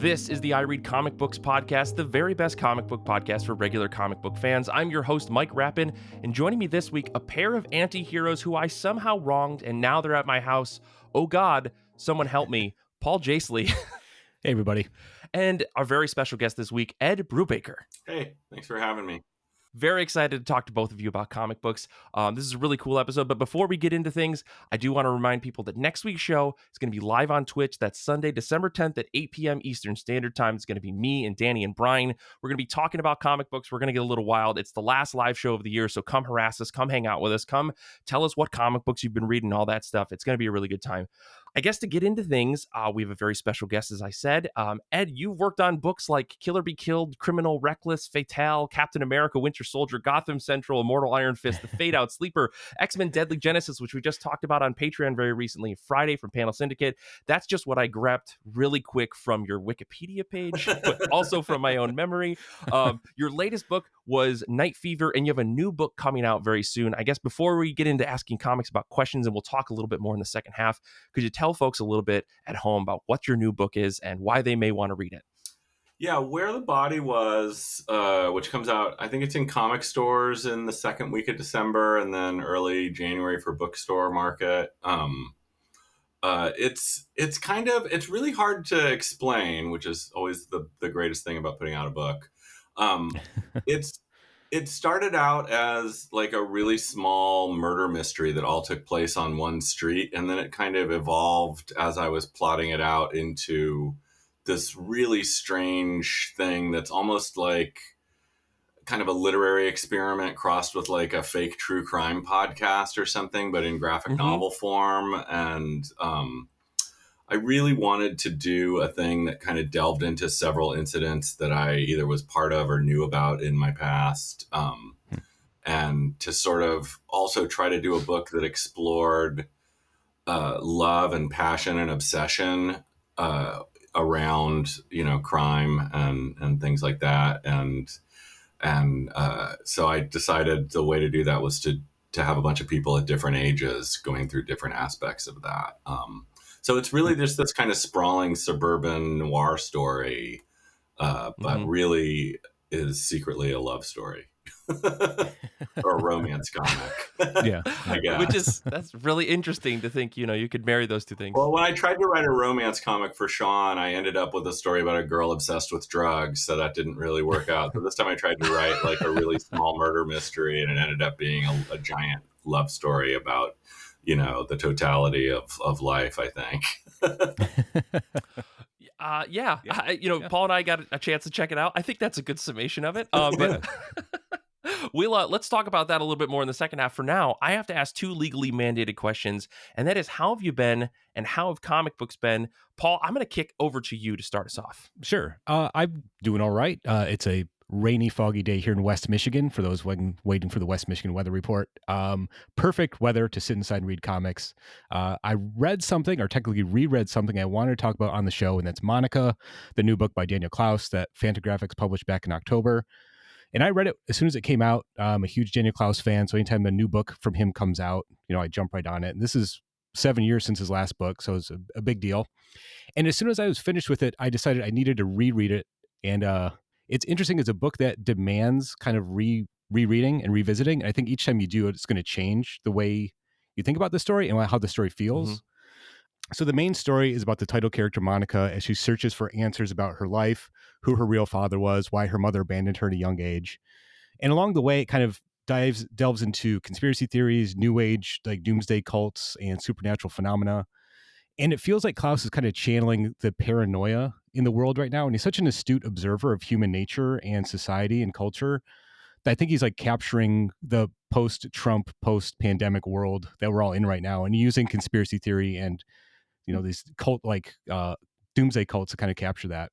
This is the I Read Comic Books podcast, the very best comic book podcast for regular comic book fans. I'm your host, Mike Rappin, and joining me this week, a pair of anti-heroes who I somehow wronged, and now they're at my house. Oh God, someone help me. Paul Jasley. Hey, everybody. And our very special guest this week, Ed Brubaker. Hey, thanks for having me. Very excited to talk to both of you about comic books. This is a really cool episode, but before we get into things, I do want to remind people that next week's show is going to be live on Twitch. That's Sunday, December 10th at 8 p.m. Eastern Standard Time. It's going to be me and Danny and Brian. We're going to be talking about comic books. We're going to get a little wild. It's the last live show of the year, so come harass us, come hang out with us, come tell us what comic books you've been reading, all that stuff. It's going to be a really good time. I guess to get into things, we have a very special guest, as I said. Ed, you've worked on books like Killer Be Killed, Criminal, Reckless, Fatale, Captain America, Winter Soldier, Gotham Central, Immortal Iron Fist, The Fade Out, Sleeper, X-Men Deadly Genesis, which we just talked about on Patreon very recently, Friday from Panel Syndicate. That's just what I grabbed really quick from your Wikipedia page, but also from my own memory. Your latest book was Night Fever, and you have a new book coming out very soon. I guess before we get into asking comics about questions, and we'll talk a little bit more in the second half, could you tell folks a little bit at home about what your new book is and why they may want to read it? Yeah, Where the Body Was, which comes out, I think it's in comic stores in the second week of December and then early January for bookstore market. It's really hard to explain, which is always the greatest thing about putting out a book. It started out as like a really small murder mystery that all took place on one street. And then it kind of evolved as I was plotting it out into this really strange thing that's almost like kind of a literary experiment crossed with like a fake true crime podcast or something, but in graphic novel form. And I really wanted to do a thing that kind of delved into several incidents that I either was part of or knew about in my past. And to sort of also try to do a book that explored love and passion and obsession around, crime and things like that. And so I decided the way to do that was to have a bunch of people at different ages going through different aspects of that. So it's really just this kind of sprawling suburban noir story, but really is secretly a love story or a romance comic. Yeah, I guess. That's really interesting to think, you could marry those two things. Well, when I tried to write a romance comic for Sean, I ended up with a story about a girl obsessed with drugs. So that didn't really work out. So this time I tried to write like a really small murder mystery, and it ended up being a giant love story about the totality of life, I think. Paul and I got a chance to check it out. I think that's a good summation of it. Let's talk about that a little bit more in the second half. For now, I have to ask two legally mandated questions, and that is, how have you been and how have comic books been? Paul, I'm going to kick over to you to start us off. Sure. I'm doing all right. It's a rainy, foggy day here in West Michigan for those waiting for the West Michigan weather report. Perfect weather to sit inside and read comics. I read something, or technically reread something I wanted to talk about on the show, and that's Monica, the new book by Daniel Klaus that Fantagraphics published back in October. And I read it as soon as it came out. I'm a huge Daniel Klaus fan, so anytime a new book from him comes out, I jump right on it. And this is 7 years since his last book, so it's a big deal. And as soon as I was finished with it, I decided I needed to reread it. And it's interesting. It's a book that demands kind of rereading and revisiting. And I think each time you do it, it's going to change the way you think about the story and how the story feels. So the main story is about the title character, Monica, as she searches for answers about her life, who her real father was, why her mother abandoned her at a young age. And along the way, it kind of delves into conspiracy theories, new age, like doomsday cults and supernatural phenomena. And it feels like Klaus is kind of channeling the paranoia in the world right now. And he's such an astute observer of human nature and society and culture that I think he's like capturing the post-Trump, post-pandemic world that we're all in right now, and using conspiracy theory and these cult like doomsday cults to kind of capture that.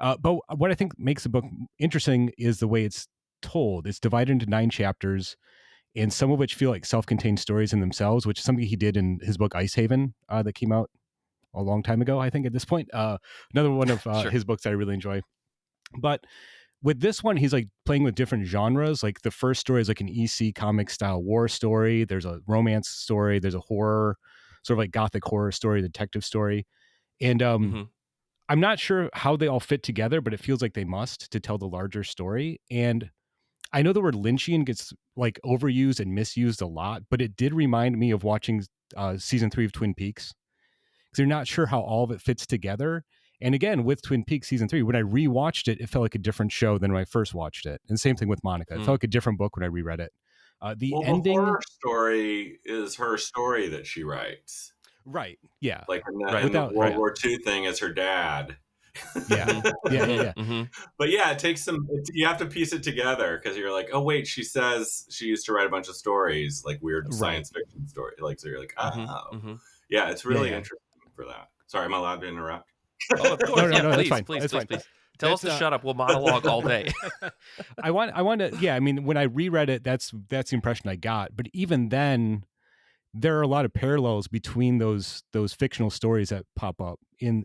But what I think makes the book interesting is the way it's told. It's divided into 9 chapters, and some of which feel like self-contained stories in themselves, which is something he did in his book Ice Haven that came out a long time ago, I think, at this point. Another one of his books that I really enjoy. But with this one, he's like playing with different genres. Like the first story is like an EC comic style war story. There's a romance story. There's a horror, sort of like gothic horror story, detective story. And I'm not sure how they all fit together, but it feels like they must to tell the larger story. And I know the word Lynchian gets like overused and misused a lot, but it did remind me of watching season 3 of Twin Peaks, because you're not sure how all of it fits together. And again, with Twin Peaks season 3, when I rewatched it, it felt like a different show than when I first watched it. And same thing with Monica. It felt like a different book when I reread it. The ending, the horror story is her story that she writes. right? Yeah, like in the World War II thing is her dad. Yeah. But yeah, it takes you have to piece it together, because you're like, oh wait, she says she used to write a bunch of stories, like weird science fiction story, like, so you're like, oh, yeah, it's really interesting for that. Sorry, am I allowed to interrupt? Oh, of course. No, yeah, that's fine. Please. Tell us to shut up. We'll monologue all day. I want to. Yeah, I mean, when I reread it, that's the impression I got. But even then, there are a lot of parallels between those fictional stories that pop up in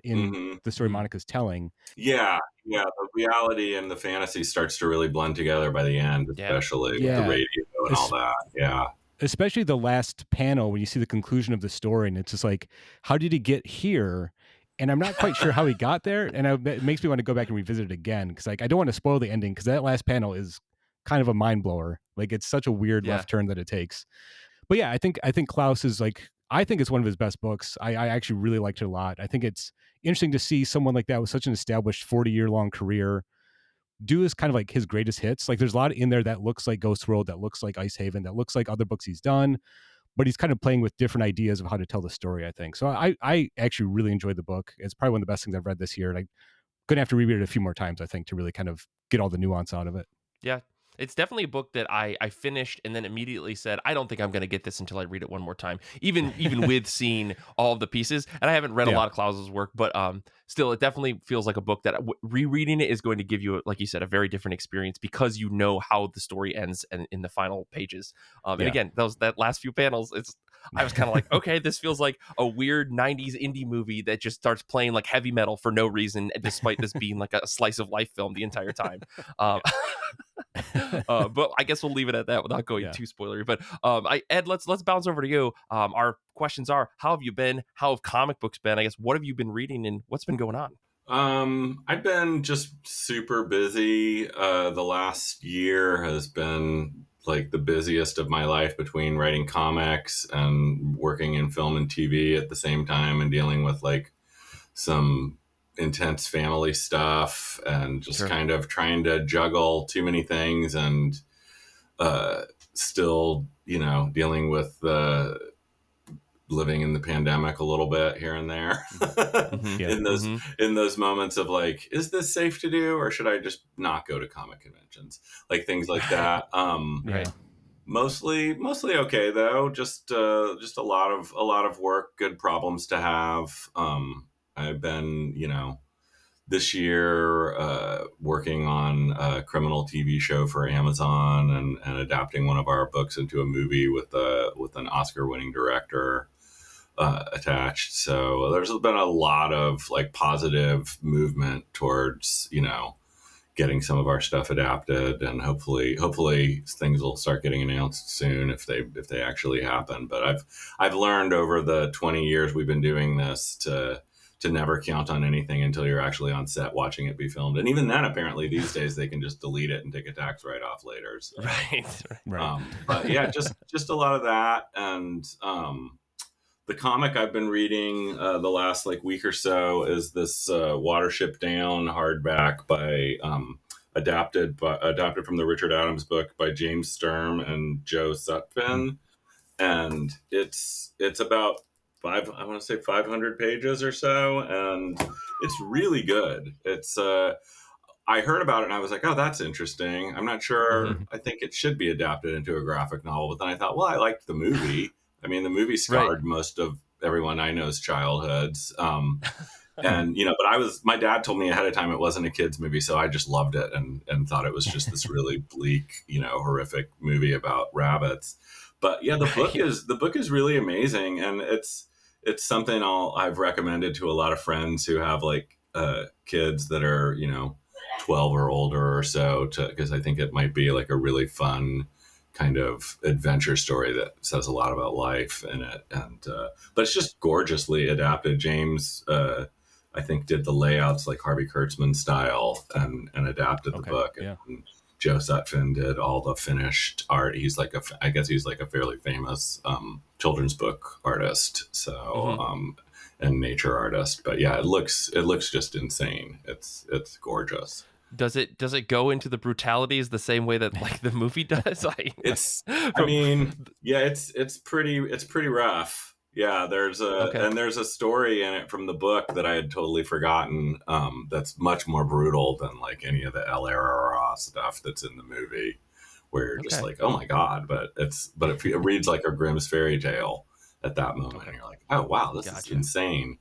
the story Monica's telling. Yeah, the reality and the fantasy starts to really blend together by the end, especially with the radio and all that. Yeah. Especially the last panel when you see the conclusion of the story, and it's just like, how did he get here? And I'm not quite sure how he got there, and it makes me want to go back and revisit it again, because like I don't want to spoil the ending, because that last panel is kind of a mind blower. Like, it's such a weird left turn that it takes. But yeah, I think Klaus is like, I think it's one of his best books. I actually really liked it a lot. I think it's interesting to see someone like that with such an established 40-year-long career do is kind of like his greatest hits. Like, there's a lot in there that looks like Ghost World, that looks like Ice Haven, that looks like other books he's done, but he's kind of playing with different ideas of how to tell the story, I think. So I actually really enjoyed the book. It's probably one of the best things I've read this year, and I'm going to have to reread it a few more times, I think, to really kind of get all the nuance out of it. Yeah. It's definitely a book that I finished and then immediately said, I don't think I'm going to get this until I read it one more time, even with seeing all of the pieces. And I haven't read a lot of Klaus's work, but still, it definitely feels like a book that rereading it is going to give you, like you said, a very different experience, because you know how the story ends and in the final pages. And again, that last few panels, I was kind of like, okay, this feels like a weird 90s indie movie that just starts playing like heavy metal for no reason, despite this being like a slice of life film the entire time. But I guess we'll leave it at that without going too spoilery. But Ed, let's bounce over to you. Our questions are: how have you been? How have comic books been? I guess, what have you been reading and what's been going on? I've been just super busy. The last year has been like the busiest of my life, between writing comics and working in film and TV at the same time, and dealing with like some intense family stuff, and just kind of trying to juggle too many things, and still, dealing with living in the pandemic a little bit here and there. In those moments of like, is this safe to do, or should I just not go to comic conventions, like things like that. Mostly okay though. Just a lot of work, good problems to have. I've been, this year working on a criminal TV show for Amazon, and adapting one of our books into a movie with an Oscar-winning director attached. So there's been a lot of like positive movement towards, getting some of our stuff adapted, and hopefully things will start getting announced soon if they actually happen. But I've learned over the 20 years we've been doing this to never count on anything until you're actually on set watching it be filmed. And even then, apparently these days they can just delete it and take a tax write-off later. So, right. But yeah, just a lot of that. And the comic I've been reading the last like week or so is this Watership Down hardback by adapted from the Richard Adams book by James Sturm and Joe Sutphin. And it's about 500 pages or so, and it's really good. It's I heard about it and I was like, oh, that's interesting. I'm not sure. I think it should be adapted into a graphic novel. But then I thought, well, I liked the movie. I mean, the movie scarred most of everyone I know's childhoods. And, but my dad told me ahead of time it wasn't a kid's movie, so I just loved it and thought it was just this really bleak, horrific movie about rabbits. But yeah, the book is really amazing, and it's something I've recommended to a lot of friends who have like kids that are 12 or older or so, because I think it might be like a really fun kind of adventure story that says a lot about life in it. And but it's just gorgeously adapted. James I think did the layouts like Harvey Kurtzman style and adapted the Okay. book. Yeah. And Joe Sutphin did all the finished art. I guess he's like a fairly famous children's book artist. So, Mm-hmm. and nature artist. But yeah, it looks just insane. It's gorgeous. Does it go into the brutalities the same way that like the movie does? It's, I From mean, yeah, it's pretty rough. Yeah, okay. there's a story in it from the book that I had totally forgotten. That's much more brutal than like any of the El Arara stuff that's in the movie, where you're just Okay. like, oh my god! It reads like a Grimm's fairy tale at that moment, Okay. and you're like, oh wow, this is Gotcha. insane.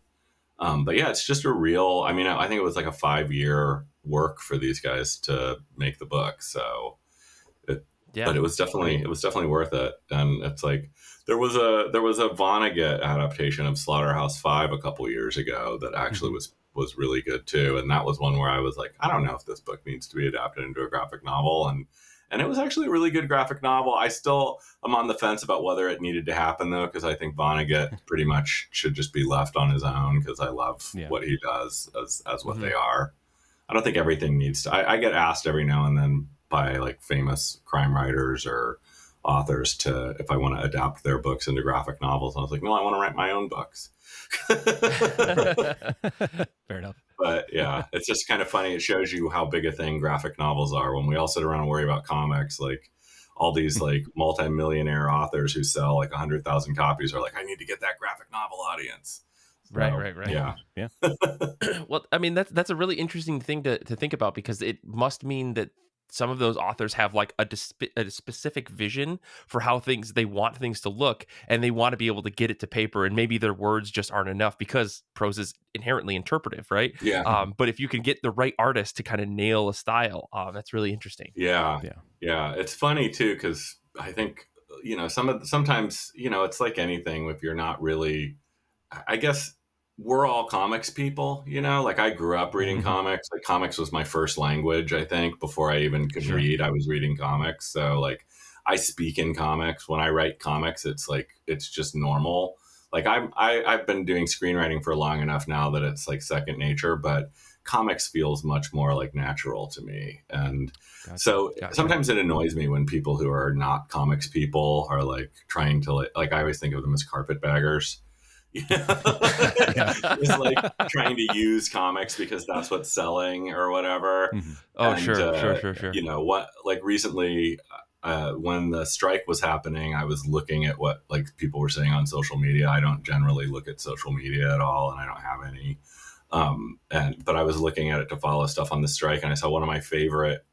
But yeah, it's just a real. I mean, I think it was like a 5-year work for these guys to make the book, so it, but Yeah. it I mean, was definitely worth it. And it's like there was a Vonnegut adaptation of Slaughterhouse-Five a couple years ago that actually Mhm. was really good too. And that was one where I was like, I don't know if this book needs to be adapted into a graphic novel. And it was actually a really good graphic novel. I still am on the fence about whether it needed to happen though, because I think Vonnegut pretty much should just be left on his own because I love Yeah. what he does as what mhm. they are. I don't think everything needs to. I get asked every now and then by like famous crime writers or authors to if I want to adapt their books into graphic novels. And I was like, no, I want to write my own books. Fair enough. But yeah, it's just kind of funny. It shows you how big a thing graphic novels are when we all sit around and worry about comics. Like all these like multimillionaire authors who sell like 100,000 copies are like, I need to get that graphic novel audience. Right, So right, right. yeah, Yeah. Well, I mean that's a really interesting thing to think about because it must mean that some of those authors have like a specific vision for how things they want things to look, and they want to be able to get it to paper, and maybe their words just aren't enough because prose is inherently interpretive, right? yeah, Mhm. But if you can get the right artist to kind of nail a style, that's really interesting. yeah, Yeah. yeah. It's funny too because I think sometimes it's like anything if you're not really I guess we're all comics people, like I grew up reading Mhm. comics. Like comics was my first language, I think, before I even could Sure. read, I was reading comics. So like I speak in comics. When I write comics, it's like it's just normal. Like I've been doing screenwriting for long enough now that it's like second nature, but comics feels much more like natural to me. And Gotcha. so Gotcha. sometimes it annoys me when people who are not comics people are like trying to like I always think of them as carpetbaggers. Yeah. Just like trying to use comics because that's what's selling or whatever. Mhm. Oh, And sure, sure, sure, sure. what like recently when the strike was happening, I was looking at what like people were saying on social media. I don't generally look at social media at all, and I don't have any. But I was looking at it to follow stuff on the strike, and I saw one of my favorite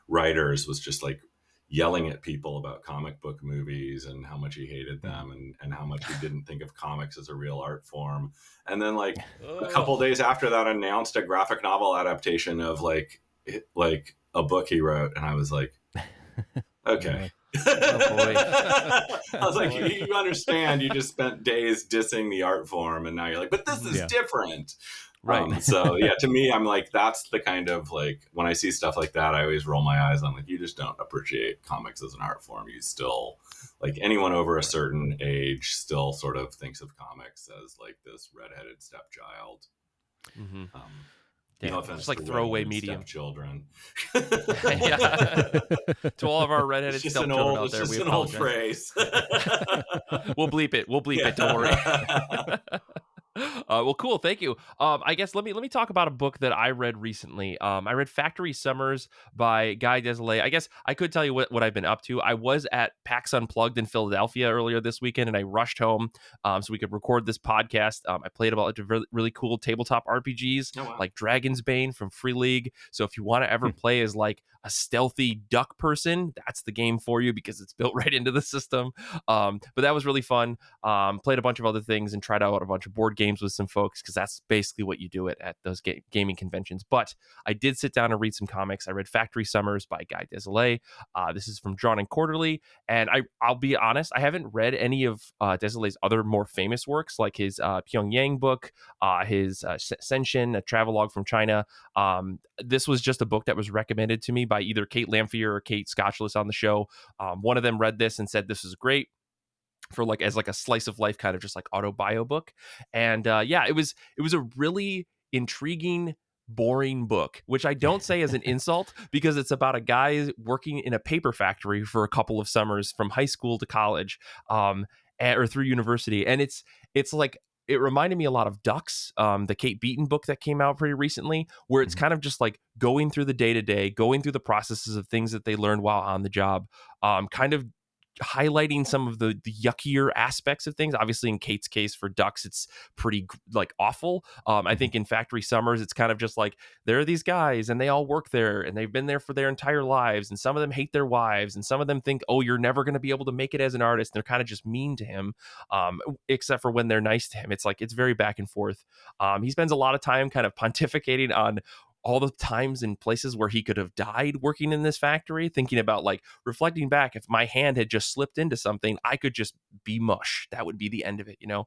writers was just like yelling at people about comic book movies and how much he hated Mhm. them and how much he didn't think of comics as a real art form. And then like a couple Oh, days after that announced a graphic novel adaptation of like a book he wrote. And I was like, Oh okay. boy. oh boy, I oh was like, boy. you understand, you just spent days dissing the art form, and now you're like, but this is Yeah. different. Right. So yeah, to me, I'm like, that's the kind of like when I see stuff like that, I always roll my eyes. I'm like, you just don't appreciate comics as an art form. You still like anyone over a Right. certain age still sort of thinks of comics as like this redheaded stepchild. Hmm. No Yeah, just offense like to throwaway redheaded medium. stepchildren. Yeah. To all of our It's redheaded just an stepchildren old out it's there, we just an old apologize. phrase. We'll bleep it. We'll bleep it. Don't worry. Yeah. Well, cool. Thank you. I guess let me talk about a book that I read recently. I read Factory Summers by Guy Desilets. I guess I could tell you what I've been up to. I was at PAX Unplugged in Philadelphia earlier this weekend, and I rushed home so we could record this podcast. I played about really, really cool tabletop RPGs Oh wow. like Dragon's Bane from Free League. So if you want to ever Hmm. play as like a stealthy duck person, that's the game for you because it's built right into the system. But that was really fun. Played a bunch of other things and tried out a bunch of board games with some folks because that's basically what you do at those gaming conventions. But I did sit down and read some comics. I read Factory Summers by Guy Desilets. This is from Drawn and Quarterly, and I'll be honest, I haven't read any of Desilets' other more famous works like his Pyongyang book, his Senshin, a travelogue from China. This was just a book that was recommended to me by either Kate Lamphere or Kate Scotchless on the show. One of them read this and said this is great. for like as like a slice of life kind of just like auto bio book. And yeah, it was a really intriguing, boring book, which I don't say as an insult because it's about a guy working in a paper factory for a couple of summers from high school to college, or through university. And it's like, it reminded me a lot of Ducks, the Kate Beaton book that came out pretty recently, where it's kind of just like going through the day to day, going through the processes of things that they learned while on the job, kind of highlighting some of the yuckier aspects of things. Obviously, in Kate's case for Ducks, it's pretty like awful. I think in Factory Summers, it's kind of just like there are these guys and they all work there and they've been there for their entire lives, and some of them hate their wives and some of them think, oh, you're never going to be able to make it as an artist. And they're kind of just mean to him, except for when they're nice to him. It's like it's very back and forth. He spends a lot of time kind of pontificating on all the times and places where he could have died working in this factory, thinking about like reflecting back, if my hand had just slipped into something, I could just be mush. That would be the end of it, you know?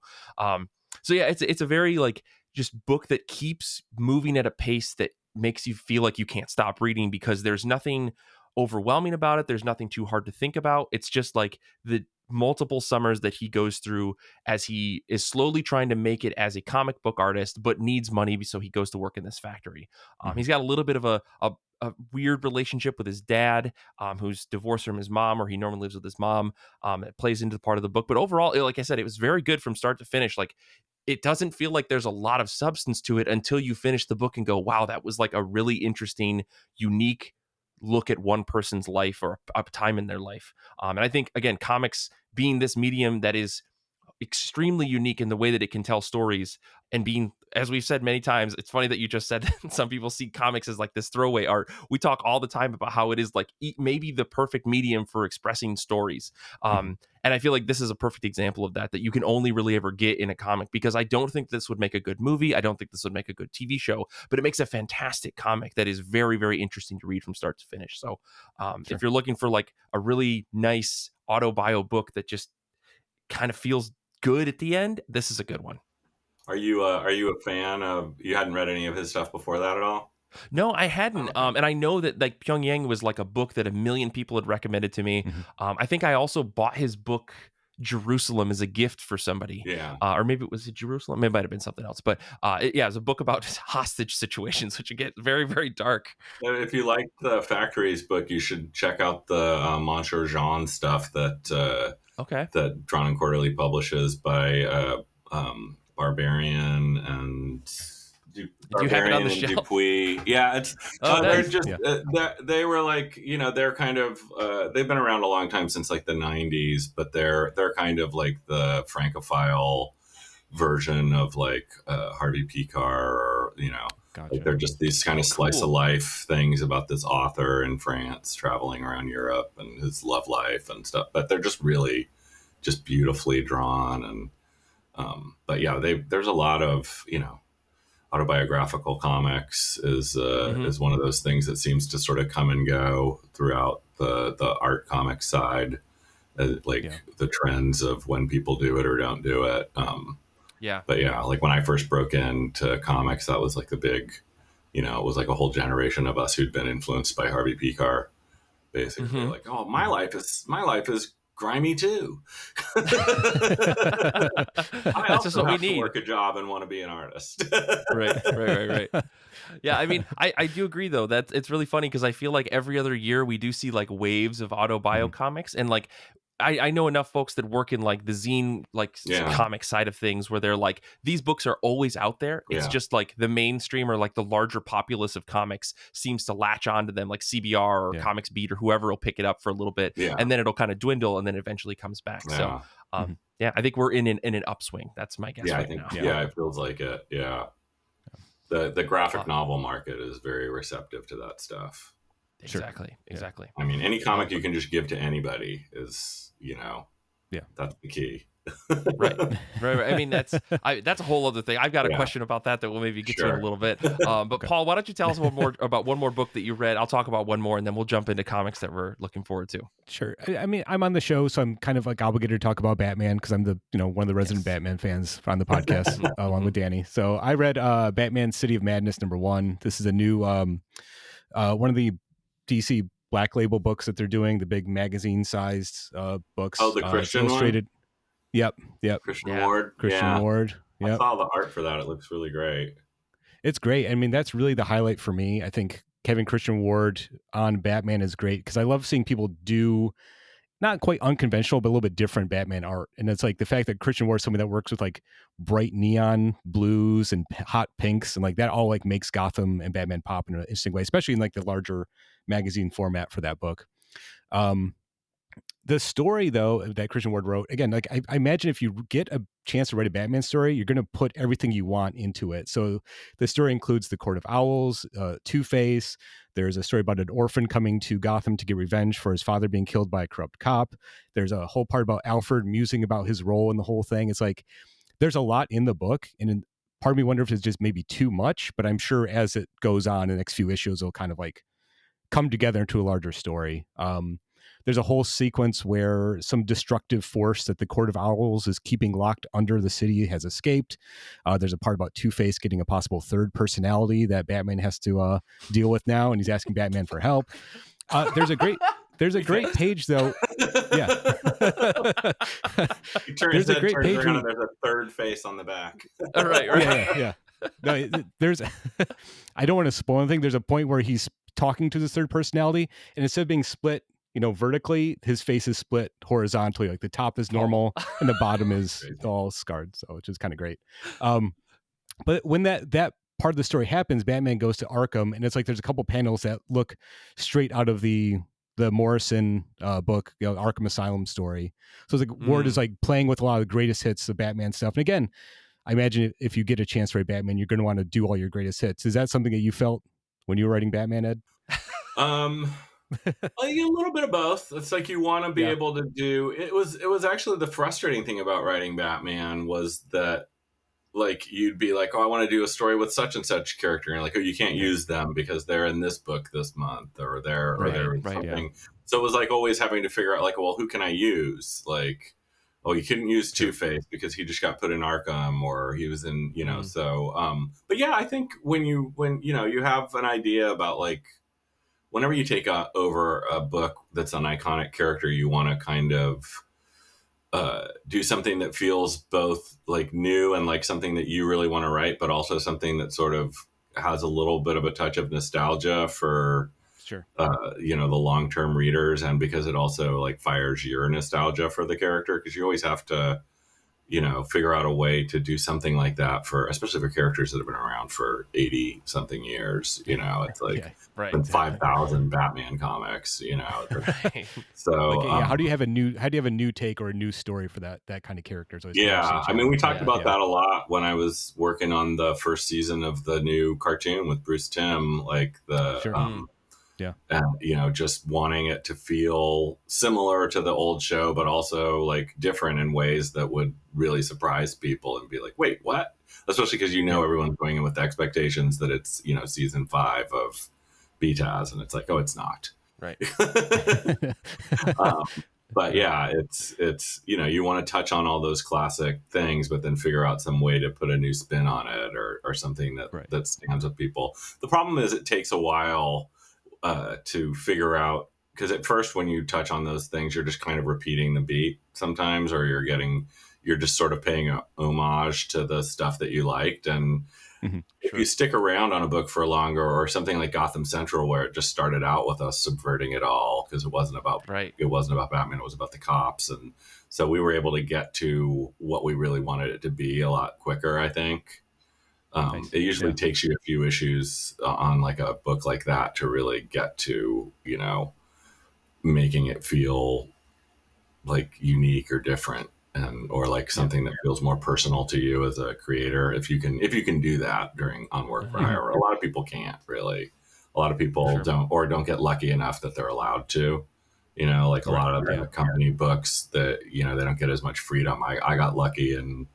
So yeah, it's a very like just book that keeps moving at a pace that makes you feel like you can't stop reading because there's nothing overwhelming about it. There's nothing too hard to think about. It's just like the multiple summers that he goes through as he is slowly trying to make it as a comic book artist, but needs money, so he goes to work in this factory. He's got a little bit of a weird relationship with his dad, who's divorced from his mom, or he normally lives with his mom. It plays into the part of the book, but overall, like I said, it was very good from start to finish. Like, it doesn't feel like there's a lot of substance to it until you finish the book and go, wow, that was like a really interesting, unique look at one person's life or a time in their life. And I think, again, comics being this medium that is extremely unique in the way that it can tell stories, and being, as we've said many times, it's funny that you just said that some people see comics as like this throwaway art. We talk all the time about how it is like maybe the perfect medium for expressing stories. And I feel like this is a perfect example of that you can only really ever get in a comic, because I don't think this would make a good movie. I don't think this would make a good TV show, but it makes a fantastic comic that is very, very interesting to read from start to finish. So if you're looking for like a really nice auto bio book that just kind of feels good at the end, this is a good one. Are you a fan of? You hadn't read any of his stuff before that at all? No, I hadn't. Oh, okay. And I know that like Pyongyang was like a book that a million people had recommended to me. I think I also bought his book Jerusalem as a gift for somebody. Yeah. Or maybe it was Jerusalem. It might have been something else. But yeah, it's a book about hostage situations, which get very, very dark. If you like the Factories book, you should check out the Monsieur Jean stuff Okay. that Drawn and Quarterly publishes by Barbarian and Do you have it on the shelf? Dupuis. Yeah, it's Oh, they're nice. just they were like, they're kind of they've been around a long time, since like the 90s, but they're kind of like the Francophile version of like Harvey Pekar, or Gotcha. like they're just these kind of slice of life things about this author in France traveling around Europe and his love life and stuff, but they're just really just beautifully drawn. And but yeah, there's a lot of autobiographical comics is one of those things that seems to sort of come and go throughout the art comic side, the trends of when people do it or don't do it. Yeah. But yeah, like when I first broke into comics, that was like the big, it was like a whole generation of us who'd been influenced by Harvey Pekar, basically. Like, oh, my life is grimy too. I That's just also what we have to need. work a job and want to be an artist. Right. Yeah, I mean, I do agree though that it's really funny, because I feel like every other year we do see like waves of auto bio comics, and like I know enough folks that work in like the zine comic side of things, where they're like, these books are always out there. It's just like the mainstream or like the larger populace of comics seems to latch onto them, like CBR or Comics Beat or whoever will pick it up for a little bit, and then it'll kind of dwindle and then eventually comes back. So yeah, I think we're in an upswing. That's my guess right now. Yeah, it feels like it. Yeah. The graphic novel market is very receptive to that stuff. Exactly. I mean, any comic you can just give to anybody is, that's the key. Right. I mean, that's a whole other thing. I've got a question about that we'll maybe get to in a little bit. But Paul, why don't you tell us about one more book that you read? I'll talk about one more, and then we'll jump into comics that we're looking forward to. Sure. I mean, I'm on the show, so I'm kind of like obligated to talk about Batman, because I'm the one of the resident Batman fans on the podcast, along with Danny. So I read Batman City of Madness #1. This is a new one of the DC Black Label books that they're doing, the big magazine sized books. Oh, the Christian illustrated. one? Yep. Christian Yeah. Ward. Christian Yeah. Ward. I Yep. saw the art for that. It looks really great. It's great. I mean, that's really the highlight for me. I think Kevin Christian Ward on Batman is great because I love seeing people do not quite unconventional, but a little bit different Batman art. And it's like the fact that Christian Ward is somebody that works with like bright neon blues and hot pinks, and like that all like makes Gotham and Batman pop in an interesting way, especially in like the larger magazine format for that book. The story though that Christian Ward wrote, again, like I imagine if you get a chance to write a Batman story, you're going to put everything you want into it. So the story includes the Court of Owls, Two-Face. There's a story about an orphan coming to Gotham to get revenge for his father being killed by a corrupt cop. There's a whole part about Alfred musing about his role in the whole thing. It's like there's a lot in the book, and part of me wonder if it's just maybe too much, but I'm sure as it goes on in the next few issues, it'll kind of like come together into a larger story. There's a whole sequence where some destructive force that the Court of Owls is keeping locked under the city has escaped. There's a part about Two-Face getting a possible third personality that Batman has to deal with now, and he's asking Batman for help. There's a great page though. Yeah. He turns There's his a head, great turns page around, when and there's a third face on the back. Right. yeah. No, there's I don't want to spoil anything. There's a point where he's talking to this third personality, and instead of being split, vertically, his face is split horizontally. Like the top is normal and the bottom is all scarred. So, which is kind of great. But when that part of the story happens, Batman goes to Arkham, and it's like there's a couple panels that look straight out of the Morrison book, Arkham Asylum story. So it's like Ward is like playing with a lot of the greatest hits of Batman stuff. And again, I imagine if you get a chance to write Batman, you're going to want to do all your greatest hits. Is that something that you felt when you were writing Batman, Ed? Like a little bit of both. It's like you want to be able to do. It was actually the frustrating thing about writing Batman was that, like, you'd be like, oh, I want to do a story with such and such character, and like, oh, you can't use them because they're in this book this month, or they're something. Yeah. So it was like always having to figure out, like, well, who can I use? Like, oh, you couldn't use Two-Face because he just got put in Arkham, or he was in, So, but yeah, I think when you have an idea about, like, whenever you take over a book that's an iconic character, you want to kind of do something that feels both like new and like something that you really want to write, but also something that sort of has a little bit of a touch of nostalgia for the long-term readers, and because it also like fires your nostalgia for the character, because you always have to figure out a way to do something like that especially for characters that have been around for 80 something years. It's like been 5,000 Batman comics. Right. So how do you have a new take or a new story for that kind of character? So I mean, we talked about that a lot when I was working on the first season of the new cartoon with Bruce Timm, like the and just wanting it to feel similar to the old show, but also like different in ways that would really surprise people and be like, wait, what? Especially because everyone's going in with the expectations that it's season 5 of BTAS, and it's like, oh, it's not. Right. But yeah, it's you want to touch on all those classic things, but then figure out some way to put a new spin on it, or something that stands with people. The problem is it takes a while to figure out, because at first when you touch on those things, you're just kind of repeating the beat sometimes, or you're just sort of paying a homage to the stuff that you liked. And if you stick around on a book for longer, or something like Gotham Central, where it just started out with us subverting it all, because it wasn't about Batman, it was about the cops. And so we were able to get to what we really wanted it to be a lot quicker, I think. It usually takes you a few issues on like a book like that to really get to, making it feel like unique or different, or like something that feels more personal to you as a creator. If you can do that on work for hire, a lot of people can't really. A lot of people don't get lucky enough that they're allowed to. A lot of the company books that they don't get as much freedom. I got lucky in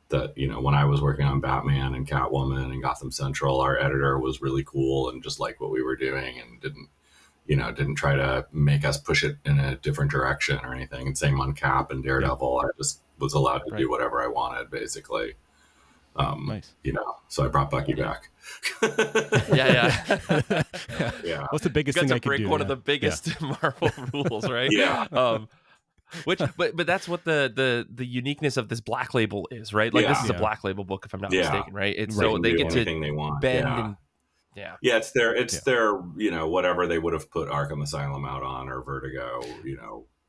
that, when I was working on Batman and Catwoman and Gotham Central, our editor was really cool and just liked what we were doing, and didn't try to make us push it in a different direction or anything. And same on Cap and Daredevil. I just was allowed to do whatever I wanted, basically. So I brought Bucky back. Yeah. What's the biggest thing I could do? Break one of the biggest Marvel rules, right? Yeah. but that's what the uniqueness of this Black Label is, right? Like this Yeah. is a Black Label book, if I'm not Yeah. mistaken, right? It's They so can they do get to anything they want. bend Yeah. and yeah. Yeah, it's Yeah. their, whatever they would have put Arkham Asylum out on, or Vertigo,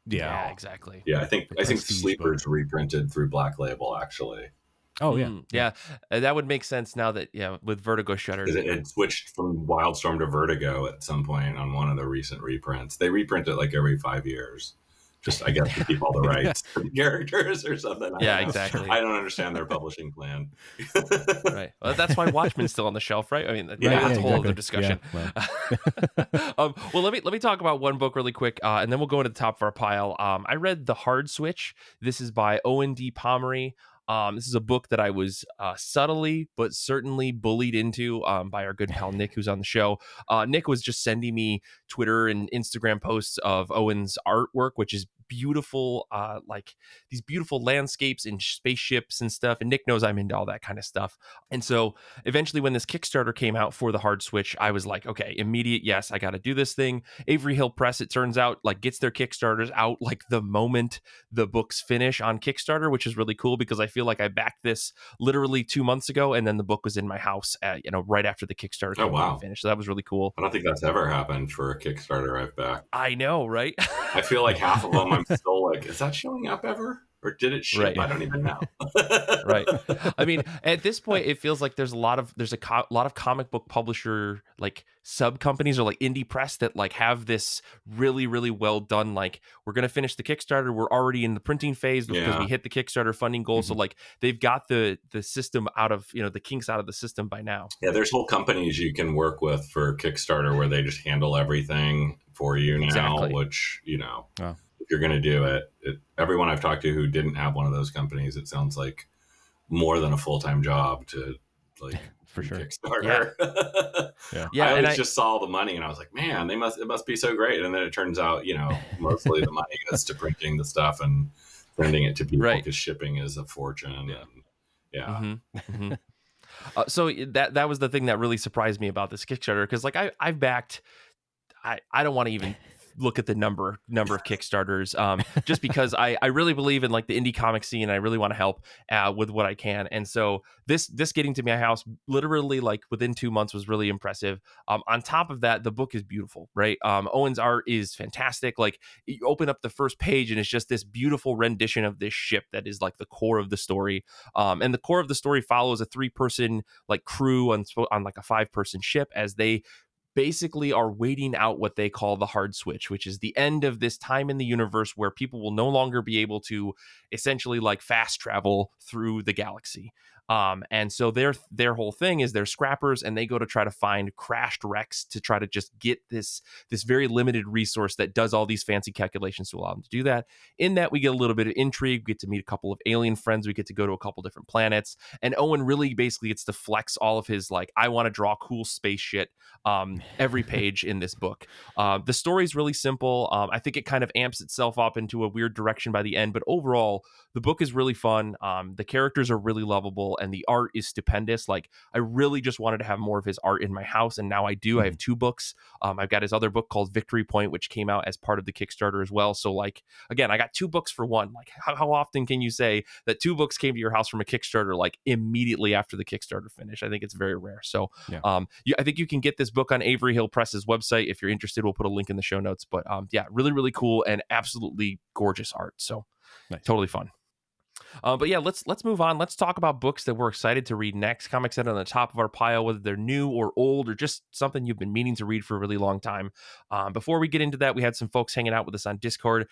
Yeah. now. Exactly. Yeah, I think prestige Sleepers book. reprinted through Black Label, actually. Oh yeah. Yeah. That would make sense now that with Vertigo shuttered. Because it switched from Wildstorm to Vertigo at some point on one of the recent reprints. They reprint it like every 5 years. Just, I guess, to keep all the rights for the characters or something. I don't know. Exactly. I don't understand their publishing plan. Right. Well, that's why Watchmen's still on the shelf, right? I mean, Yeah, that's a whole other exactly. discussion. Yeah, Well, let me talk about one book really quick, and then we'll go into the top of our pile. I read The Hard Switch. This is by Owen D. Pomeroy. This is a book that I was subtly but certainly bullied into by our good pal Nick, who's on the show. Nick was just sending me Twitter and Instagram posts of Owen's artwork, which is beautiful, like these beautiful landscapes and spaceships and stuff. And Nick knows I'm into all that kind of stuff. And so eventually when this Kickstarter came out for The Hard Switch, I was like, okay, immediate, yes, I got to do this thing. Avery Hill Press, it turns out, like gets their Kickstarters out like the moment the books finish on Kickstarter, which is really cool because I feel like I backed this literally 2 months ago, and then the book was in my house, right after the Kickstarter Oh, wow. finished. So that was really cool. I don't think that's ever happened for a Kickstarter I've backed. I know, right? I feel like half of them I'm still like, is that showing up ever? Or did it ship? Right. I don't even know. Right. I mean, at this point, it feels like there's a lot of comic book publisher like sub companies or like indie press that like have this really, really well done. Like, we're gonna finish the Kickstarter. We're already in the printing phase because we hit the Kickstarter funding goal. So like they've got the system out of the kinks out of the system by now. Yeah, there's whole companies you can work with for Kickstarter where they just handle everything for you now, Exactly. which Oh. if you're going to do it, everyone I've talked to who didn't have one of those companies, it sounds like more than a full-time job to like For sure. Kickstarter. Yeah. I always just saw the money and I was like, man, it must be so great. And then it turns out, mostly the money goes to printing the stuff and sending it to people because shipping is a fortune. Yeah. And So that was the thing that really surprised me about this Kickstarter, because like I've backed, I don't want to even look at the number of Kickstarters, just because I really believe in like the indie comic scene. I really want to help with what I can. And so this getting to my house literally like within 2 months was really impressive. On top of that, the book is beautiful, right? Owen's art is fantastic. Like, you open up the first page and it's just this beautiful rendition of this ship that is like the core of the story. And the core of the story follows a 3-person like crew on like a 5-person ship as they basically are waiting out what they call the hard switch, which is the end of this time in the universe where people will no longer be able to essentially like fast travel through the galaxy. And so their whole thing is they're scrappers, and they go to try to find crashed wrecks to try to just get this very limited resource that does all these fancy calculations to allow them to do that. In that, we get a little bit of intrigue. We get to meet a couple of alien friends. We get to go to a couple different planets. And Owen really basically gets to flex all of his like, I want to draw cool space shit every page in this book. The story's really simple. I think it kind of amps itself up into a weird direction by the end, but overall, the book is really fun. The characters are really lovable, and the art is stupendous. Like, I really just wanted to have more of his art in my house, and now I do. I have 2 books. I've got his other book called Victory Point, which came out as part of the Kickstarter as well. So, like, again, I got 2 books for one. Like, how often can you say that 2 books came to your house from a Kickstarter like immediately after the Kickstarter finish? I think it's very rare. So, I think you can get this book on Avery Hill Press's website if you're interested. We'll put a link in the show notes. But really, really cool and absolutely gorgeous art. So, totally fun. But yeah, let's move on. Let's talk about books that we're excited to read next. Comics that are on the top of our pile, whether they're new or old or just something you've been meaning to read for a really long time. Before we get into that, we had some folks hanging out with us on Discord.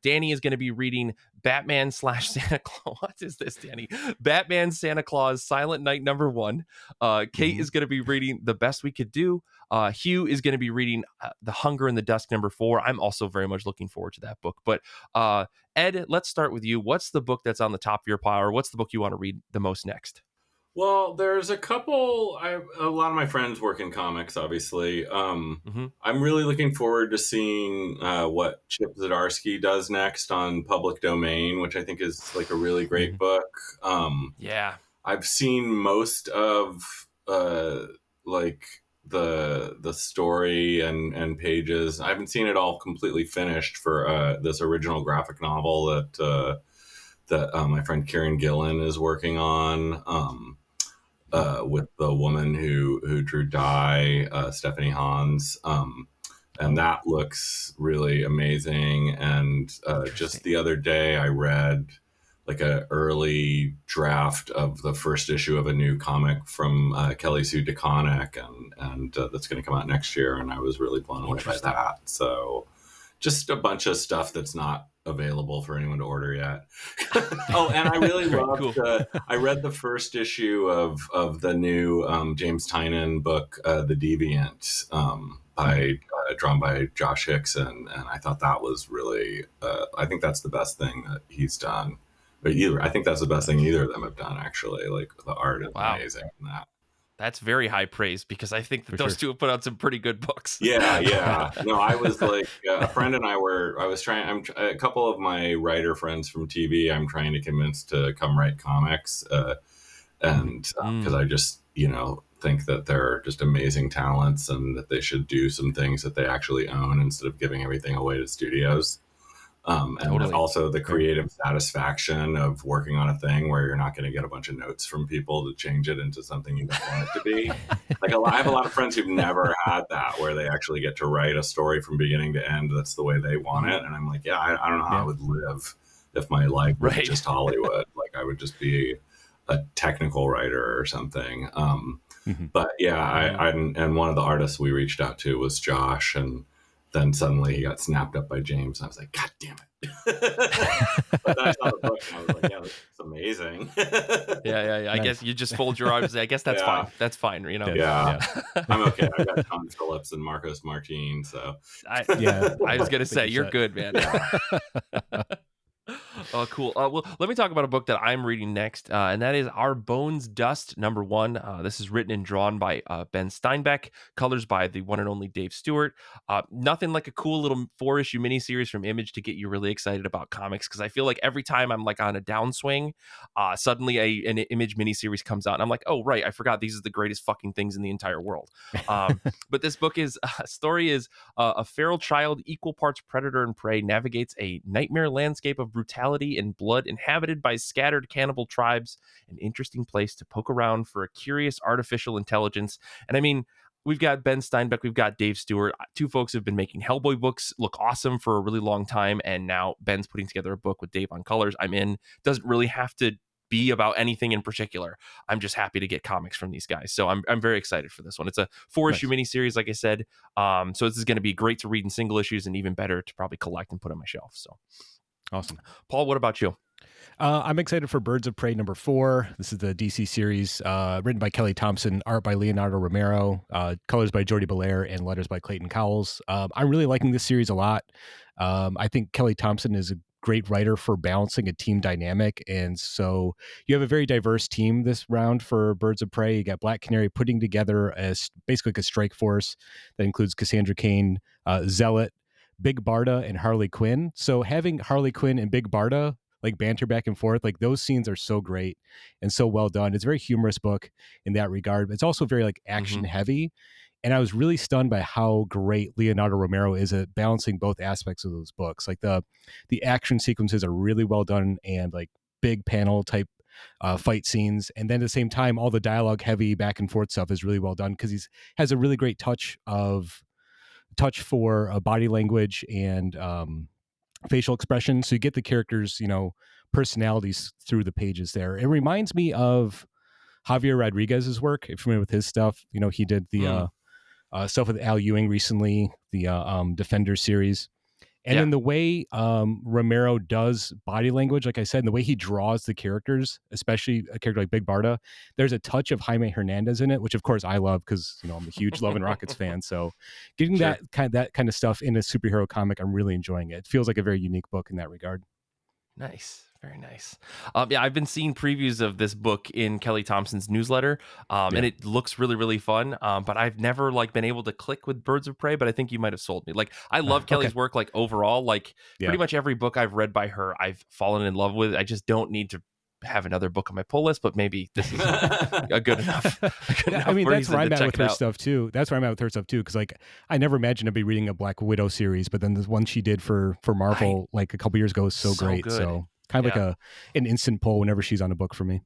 Danny is going to be reading Batman / Santa Claus. What is this, Danny? Batman Santa Claus Silent Night #1. Kate is going to be reading The Best We Could Do. Hugh is going to be reading The Hunger in the Dusk #4. I'm also very much looking forward to that book. But Ed, let's start with you. What's the book that's on the top of your pile, or what's the book you want to read the most next? Well, there's a couple. A lot of my friends work in comics, obviously. I'm really looking forward to seeing what Chip Zdarsky does next on Public Domain, which I think is like a really great book. I've seen most of the story and pages. I haven't seen it all completely finished for this original graphic novel that my friend Kieran Gillen is working on. With the woman who drew Die, Stephanie Hans, and that looks really amazing. And just the other day, I read like an early draft of the first issue of a new comic from Kelly Sue DeConnick, and that's going to come out next year. And I was really blown away by that. So just a bunch of stuff that's not available for anyone to order yet. Oh, and I really loved. Cool. I read the first issue of the new James Tynion book, The Deviant, drawn by Josh Hicks, and I thought that was really. I think that's the best thing that he's done. But I think that's the best thing either of them have done. Actually, like the art is amazing in that. That's very high praise, because I think that those two have put out some pretty good books. Yeah. No, I was like, a friend and I was trying, a couple of my writer friends from TV, I'm trying to convince to come write comics. And because I just, think that they're just amazing talents and that they should do some things that they actually own instead of giving everything away to studios. And also the creative satisfaction of working on a thing where you're not going to get a bunch of notes from people to change it into something you don't want it to be. Like I have a lot of friends who've never had that, where they actually get to write a story from beginning to end that's the way they want it. And I'm like, I don't know how I would live if my life was just Hollywood. Like I would just be a technical writer or something. But and one of the artists we reached out to was Josh, and then suddenly he got snapped up by James, and I was like, God damn it. But then I saw the book, and I was like, yeah, this is amazing. I guess you just fold your arms and say, I guess that's fine. That's fine, Yeah. I'm okay. I got Tom Phillips and Marcos Martin, so. I was going to say, you're good, man. Oh, cool. Well, let me talk about a book that I'm reading next, and that is Our Bones Dust #1. This is written and drawn by Ben Steinbeck, colors by the one and only Dave Stewart. Nothing like a cool little 4-issue miniseries from Image to get you really excited about comics, because I feel like every time I'm like on a downswing, suddenly an Image miniseries comes out, and I'm like, oh, right, I forgot these are the greatest fucking things in the entire world. But this book story is a feral child, equal parts predator and prey, navigates a nightmare landscape of brutality and blood inhabited by scattered cannibal tribes, an interesting place to poke around for a curious artificial intelligence. And I mean, we've got Ben Steinbeck, we've got Dave Stewart, two folks who've been making Hellboy books look awesome for a really long time, and now Ben's putting together a book with Dave on colors. I'm in. Doesn't really have to be about anything in particular. I'm just happy to get comics from these guys. So I'm very excited for this one. It's a 4-issue miniseries, like I said. So this is going to be great to read in single issues, and even better to probably collect and put on my shelf. So awesome. Paul, what about you? I'm excited for Birds of Prey #4. This is the DC series, written by Kelly Thompson, art by Leonardo Romero, colors by Jordi Belair, and letters by Clayton Cowles. I'm really liking this series a lot. I think Kelly Thompson is a great writer for balancing a team dynamic, and so you have a very diverse team this round for Birds of Prey. You got Black Canary putting together basically like a strike force that includes Cassandra Cain, Zealot, Big Barda, and Harley Quinn. So having Harley Quinn and Big Barda like banter back and forth, like those scenes are so great and so well done. It's a very humorous book in that regard. It's also very like action heavy. And I was really stunned by how great Leonardo Romero is at balancing both aspects of those books. Like the action sequences are really well done, and like big panel type fight scenes. And then at the same time, all the dialogue heavy back and forth stuff is really well done, because he has a really great touch for body language and facial expression. So you get the characters, personalities through the pages there. It reminds me of Javier Rodriguez's work. If you're familiar with his stuff, he did the stuff with Al Ewing recently, the Defender series. And in the way Romero does body language, like I said, and the way he draws the characters, especially a character like Big Barda, there's a touch of Jaime Hernandez in it, which of course I love, because I'm a huge Love and Rockets fan. So getting that kind of stuff in a superhero comic, I'm really enjoying it. It feels like a very unique book in that regard. Nice. Very nice. I've been seeing previews of this book in Kelly Thompson's newsletter, and it looks really, really fun. But I've never been able to click with Birds of Prey, but I think you might have sold me. Like, I love Kelly's work, like overall, pretty much every book I've read by her, I've fallen in love with. I just don't need to have another book on my pull list, but maybe this is a good enough. I mean, that's where I'm at with her out. stuff too. That's where I'm at with her stuff too, because like I never imagined I'd be reading a Black Widow series, but then the one she did for Marvel like a couple years ago is so great. Good. So kind of like an instant pull whenever she's on a book for me.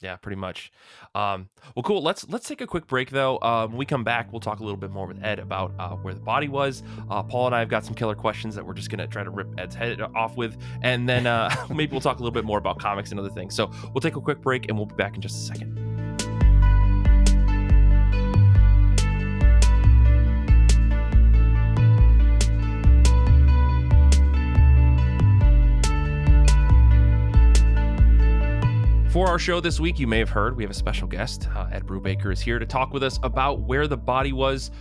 Yeah, pretty much. Well, cool. Let's take a quick break though. When we come back, we'll talk a little bit more with Ed about where the body was. Paul and I have got some killer questions that we're just gonna try to rip Ed's head off with, and then maybe we'll talk a little bit more about comics and other things. So we'll take a quick break, and we'll be back in just a second. For our show this week, you may have heard we have a special guest. Ed Brubaker is here to talk with us about Where the Body Was,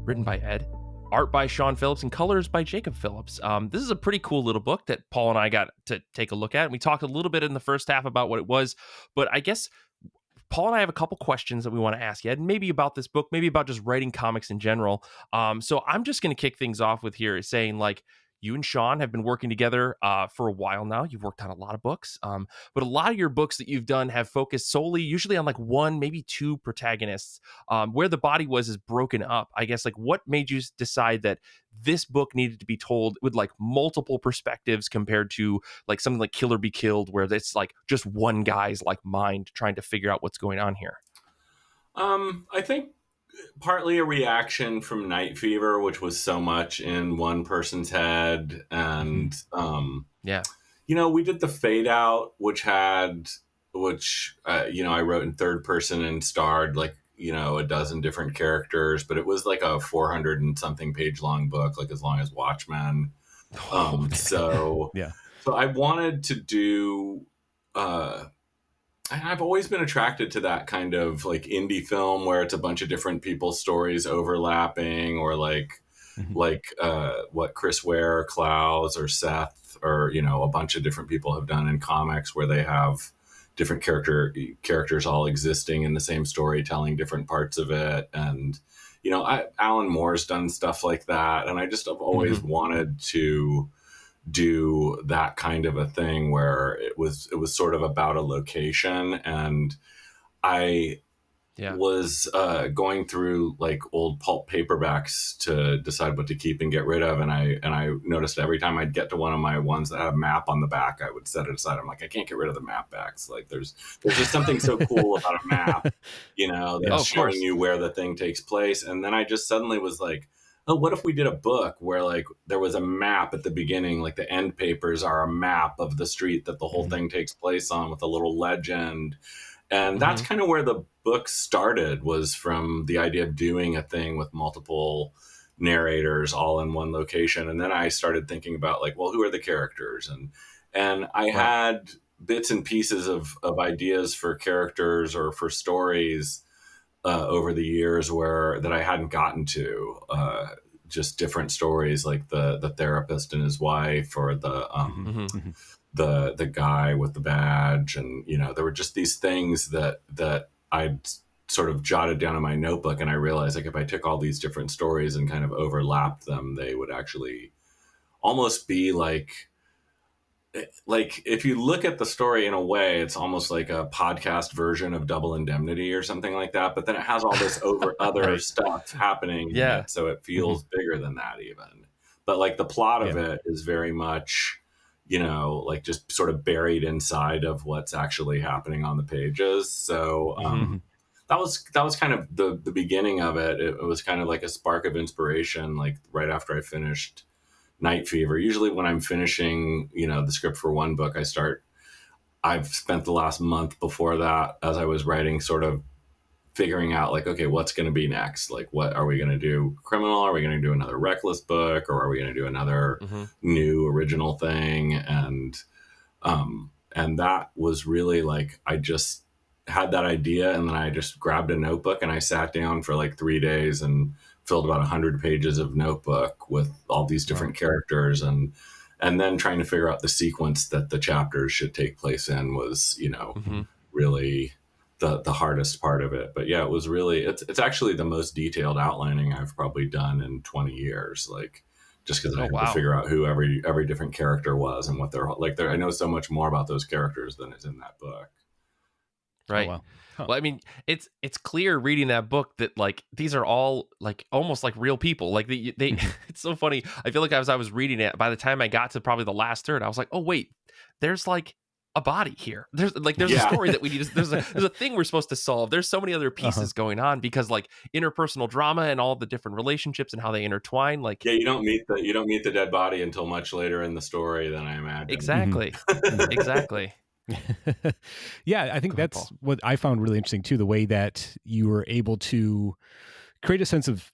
written by Ed, art by Sean Phillips, and colors by Jacob Phillips. This is a pretty cool little book that Paul and I got to take a look at. And we talked a little bit in the first half about what it was, but I guess Paul and I have a couple questions that we want to ask you, Ed, maybe about this book, maybe about just writing comics in general. So I'm just going to kick things off with here saying, like, you and Sean have been working together for a while now. You've worked on a lot of books, but a lot of your books that you've done have focused solely, usually on like one, maybe two protagonists. Where the Body Was is broken up. I guess, like, what made you decide that this book needed to be told with like multiple perspectives compared to like something like Kill or Be Killed, where it's like just one guy's like mind trying to figure out what's going on here? I think partly a reaction from Night Fever, which was so much in one person's head. And, we did the Fade Out, which I wrote in third person and starred like, a dozen different characters, but it was like a 400 and something page long book, like as long as Watchmen. So I wanted to do, I've always been attracted to that kind of like indie film where it's a bunch of different people's stories overlapping, or like what Chris Ware, Klaus, or Seth, or a bunch of different people have done in comics, where they have different characters all existing in the same story, telling different parts of it. And Alan Moore's done stuff like that, and I just have always wanted to do that kind of a thing where it was sort of about a location. And I was going through like old pulp paperbacks to decide what to keep and get rid of, and I noticed every time I'd get to one of my ones that had a map on the back, I would set it aside. I'm like, I can't get rid of the map backs. Like there's just something so cool about a map, that's showing you where the thing takes place. And then I just suddenly was like, oh, what if we did a book where like there was a map at the beginning, like the end papers are a map of the street that the whole thing takes place on with a little legend. And that's kind of where the book started, was from the idea of doing a thing with multiple narrators all in one location. And then I started thinking about like, well, who are the characters? And I had bits and pieces of ideas for characters or for stories over the years that I hadn't gotten to, just different stories, like the therapist and his wife, or the guy with the badge. And, there were just these things that I'd sort of jotted down in my notebook. And I realized like if I took all these different stories and kind of overlapped them, they would actually almost be like if you look at the story in a way, it's almost like a podcast version of Double Indemnity or something like that. But then it has all this other stuff happening. Yeah. In it, so it feels bigger than that even. But like the plot of it is very much, like just sort of buried inside of what's actually happening on the pages. So that was kind of the beginning of it. It was kind of like a spark of inspiration, like right after I finished Night Fever. Usually when I'm finishing, the script for one book, I've spent the last month before that, as I was writing, sort of figuring out like, okay, what's going to be next? Like, what are we going to do? Criminal? Are we going to do another Reckless book? Or are we going to do another new original thing? And that was really like, I just had that idea, and then I just grabbed a notebook and I sat down for like 3 days and filled about 100 pages of notebook with all these different characters, and then trying to figure out the sequence that the chapters should take place in was, really the hardest part of it. But yeah, it was really, it's actually the most detailed outlining I've probably done in 20 years, like just because I Oh, had to wow. figure out who every different character was and what they're like. I know so much more about those characters than is in that book. Oh, Right. wow. Huh. Well, I mean, it's clear reading that book that like these are all like almost like real people. Like they it's so funny. I feel like as I was reading it, by the time I got to probably the last third, I was like, oh wait, there's like a body here. There's a Yeah. story that we need. There's a thing we're supposed to solve. There's so many other pieces going on because like interpersonal drama and all the different relationships and how they intertwine. Like Yeah, you don't meet the dead body until much later in the story than I imagine. exactly, exactly. Yeah, I think Go ahead, that's Paul. what I found really interesting too, the way that you were able to create a sense of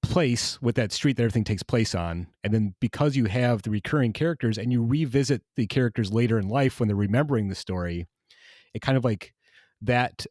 place with that street that everything takes place on. And then because you have the recurring characters and you revisit the characters later in life when they're remembering the story, it kind of like that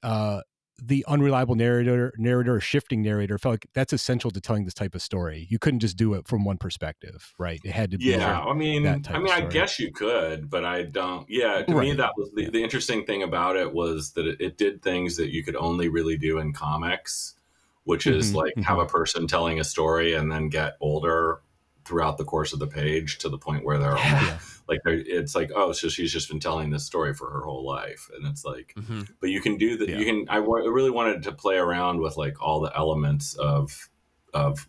the unreliable narrator or shifting narrator felt like that's essential to telling this type of story. You couldn't just do it from one perspective, right? It had to be Yeah, that type of I story. guess you could, but I don't. Yeah, to me, Right. that was the interesting thing about it was that it did things that you could only really do in comics, which is like have a person telling a story and then get older throughout the course of the page to the point where they're Yeah. like it's like, oh, so she's just been telling this story for her whole life, and it's like, Hmm. but you can do that. Yeah. You can. I really wanted to play around with like all the elements of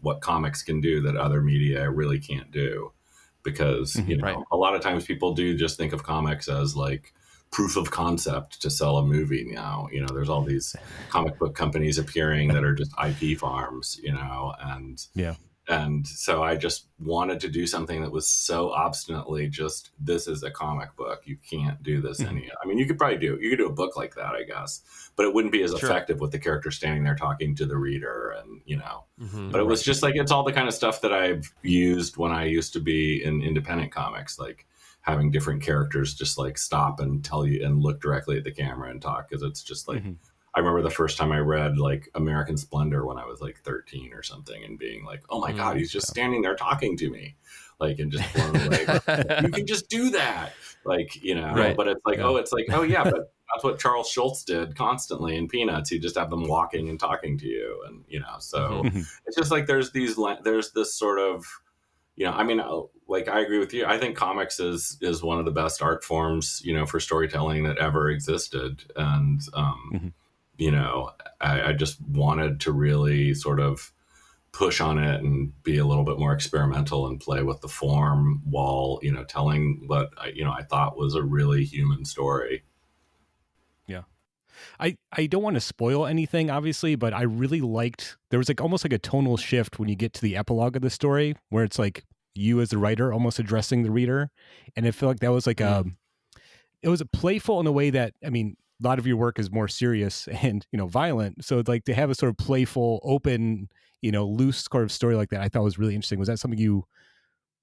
what comics can do that other media really can't do, because you know Right. a lot of times people do just think of comics as like proof of concept to sell a movie. Now there's all these comic book companies appearing that are just IP farms, Yeah. and so I just wanted to do something that was so obstinately just, this is a comic book. You can't do this I mean, you could do a book like that, I guess, but it wouldn't be as Sure. effective with the character standing there talking to the reader and, Mhm. but it was Right. just like, it's all the kind of stuff that I've used when I used to be in independent comics, like having different characters just like stop and tell you and look directly at the camera and talk. Cause it's just like, I remember the first time I read like American Splendor when I was like 13 or something and being like, oh my God, he's just standing there talking to me. Like, and just blown away. You can just do that. Like, Right. but it's like, oh yeah, but that's what Charles Schultz did constantly in Peanuts. He'd just have them walking and talking to you. And, so it's just like, there's this sort of, I mean, like, I agree with you. I think comics is one of the best art forms, for storytelling that ever existed. And, I just wanted to really sort of push on it and be a little bit more experimental and play with the form while, telling what I thought was a really human story. Yeah. I don't want to spoil anything, obviously, but I really liked, there was like almost like a tonal shift when you get to the epilogue of the story where it's like you as the writer almost addressing the reader. And I feel like that was like it was playful in a way that, I mean, a lot of your work is more serious and, violent. So it's like to have a sort of playful, open, loose sort of story like that, I thought was really interesting. Was that something you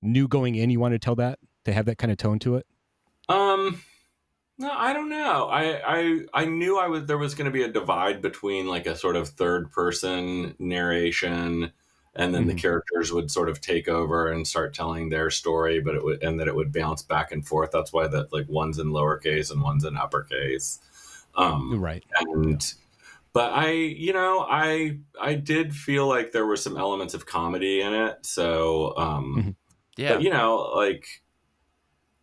knew going in, you wanted to tell that, to have that kind of tone to it? No, I don't know. I knew there was going to be a divide between like a sort of third person narration, and then the characters would sort of take over and start telling their story, but that it would bounce back and forth. That's why that like one's in lowercase and one's in uppercase. Right. And but I did feel like there were some elements of comedy in it. So Yeah. but like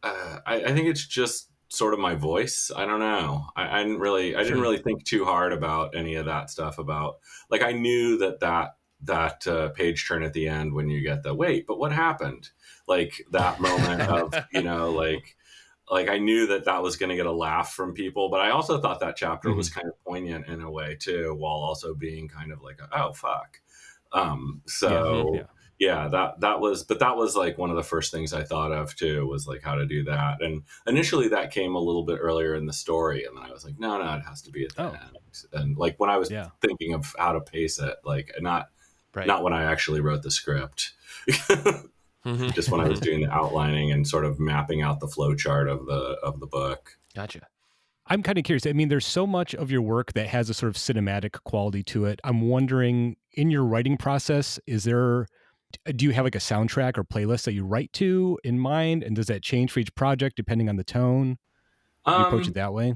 I think it's just sort of my voice. I don't know. I didn't really think too hard about any of that stuff. About like, I knew that page turn at the end when you get the wait, but what happened? Like that moment of like I knew that was going to get a laugh from people, but I also thought that chapter was kind of poignant in a way too, while also being kind of like oh fuck. So. Yeah, that was like one of the first things I thought of too, was like how to do that. And initially that came a little bit earlier in the story, and then I was like, no, it has to be at the end. And like when I was thinking of how to pace it, like not when I actually wrote the script, just when I was doing the outlining and sort of mapping out the flow chart of the book. Gotcha. I'm kind of curious. I mean, there's so much of your work that has a sort of cinematic quality to it. I'm wondering, in your writing process, do you have like a soundtrack or playlist that you write to in mind? And does that change for each project depending on the tone? Do you approach it that way?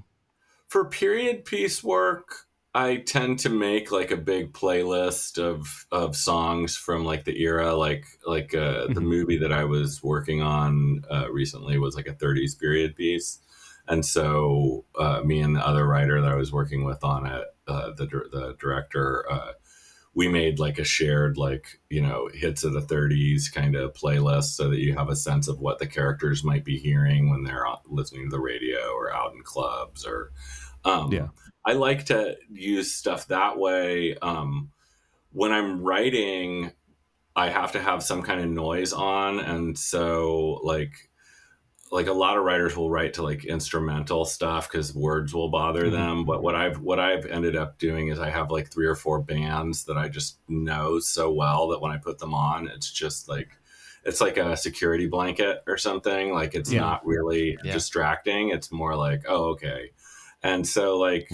For period piece work, I tend to make like a big playlist of songs from like the era, the movie that I was working on recently was like a 30s period piece, and so me and the other writer that I was working with on it, the director, we made like a shared like hits of the 30s kind of playlist so that you have a sense of what the characters might be hearing when they're listening to the radio or out in clubs or Yeah. I like to use stuff that way. When I'm writing, I have to have some kind of noise on, and so like a lot of writers will write to like instrumental stuff because words will bother them. But what I've ended up doing is I have like 3 or 4 bands that I just know so well that when I put them on, it's just like it's like a security blanket or something. Like it's not really distracting. It's more like, oh, okay. And so like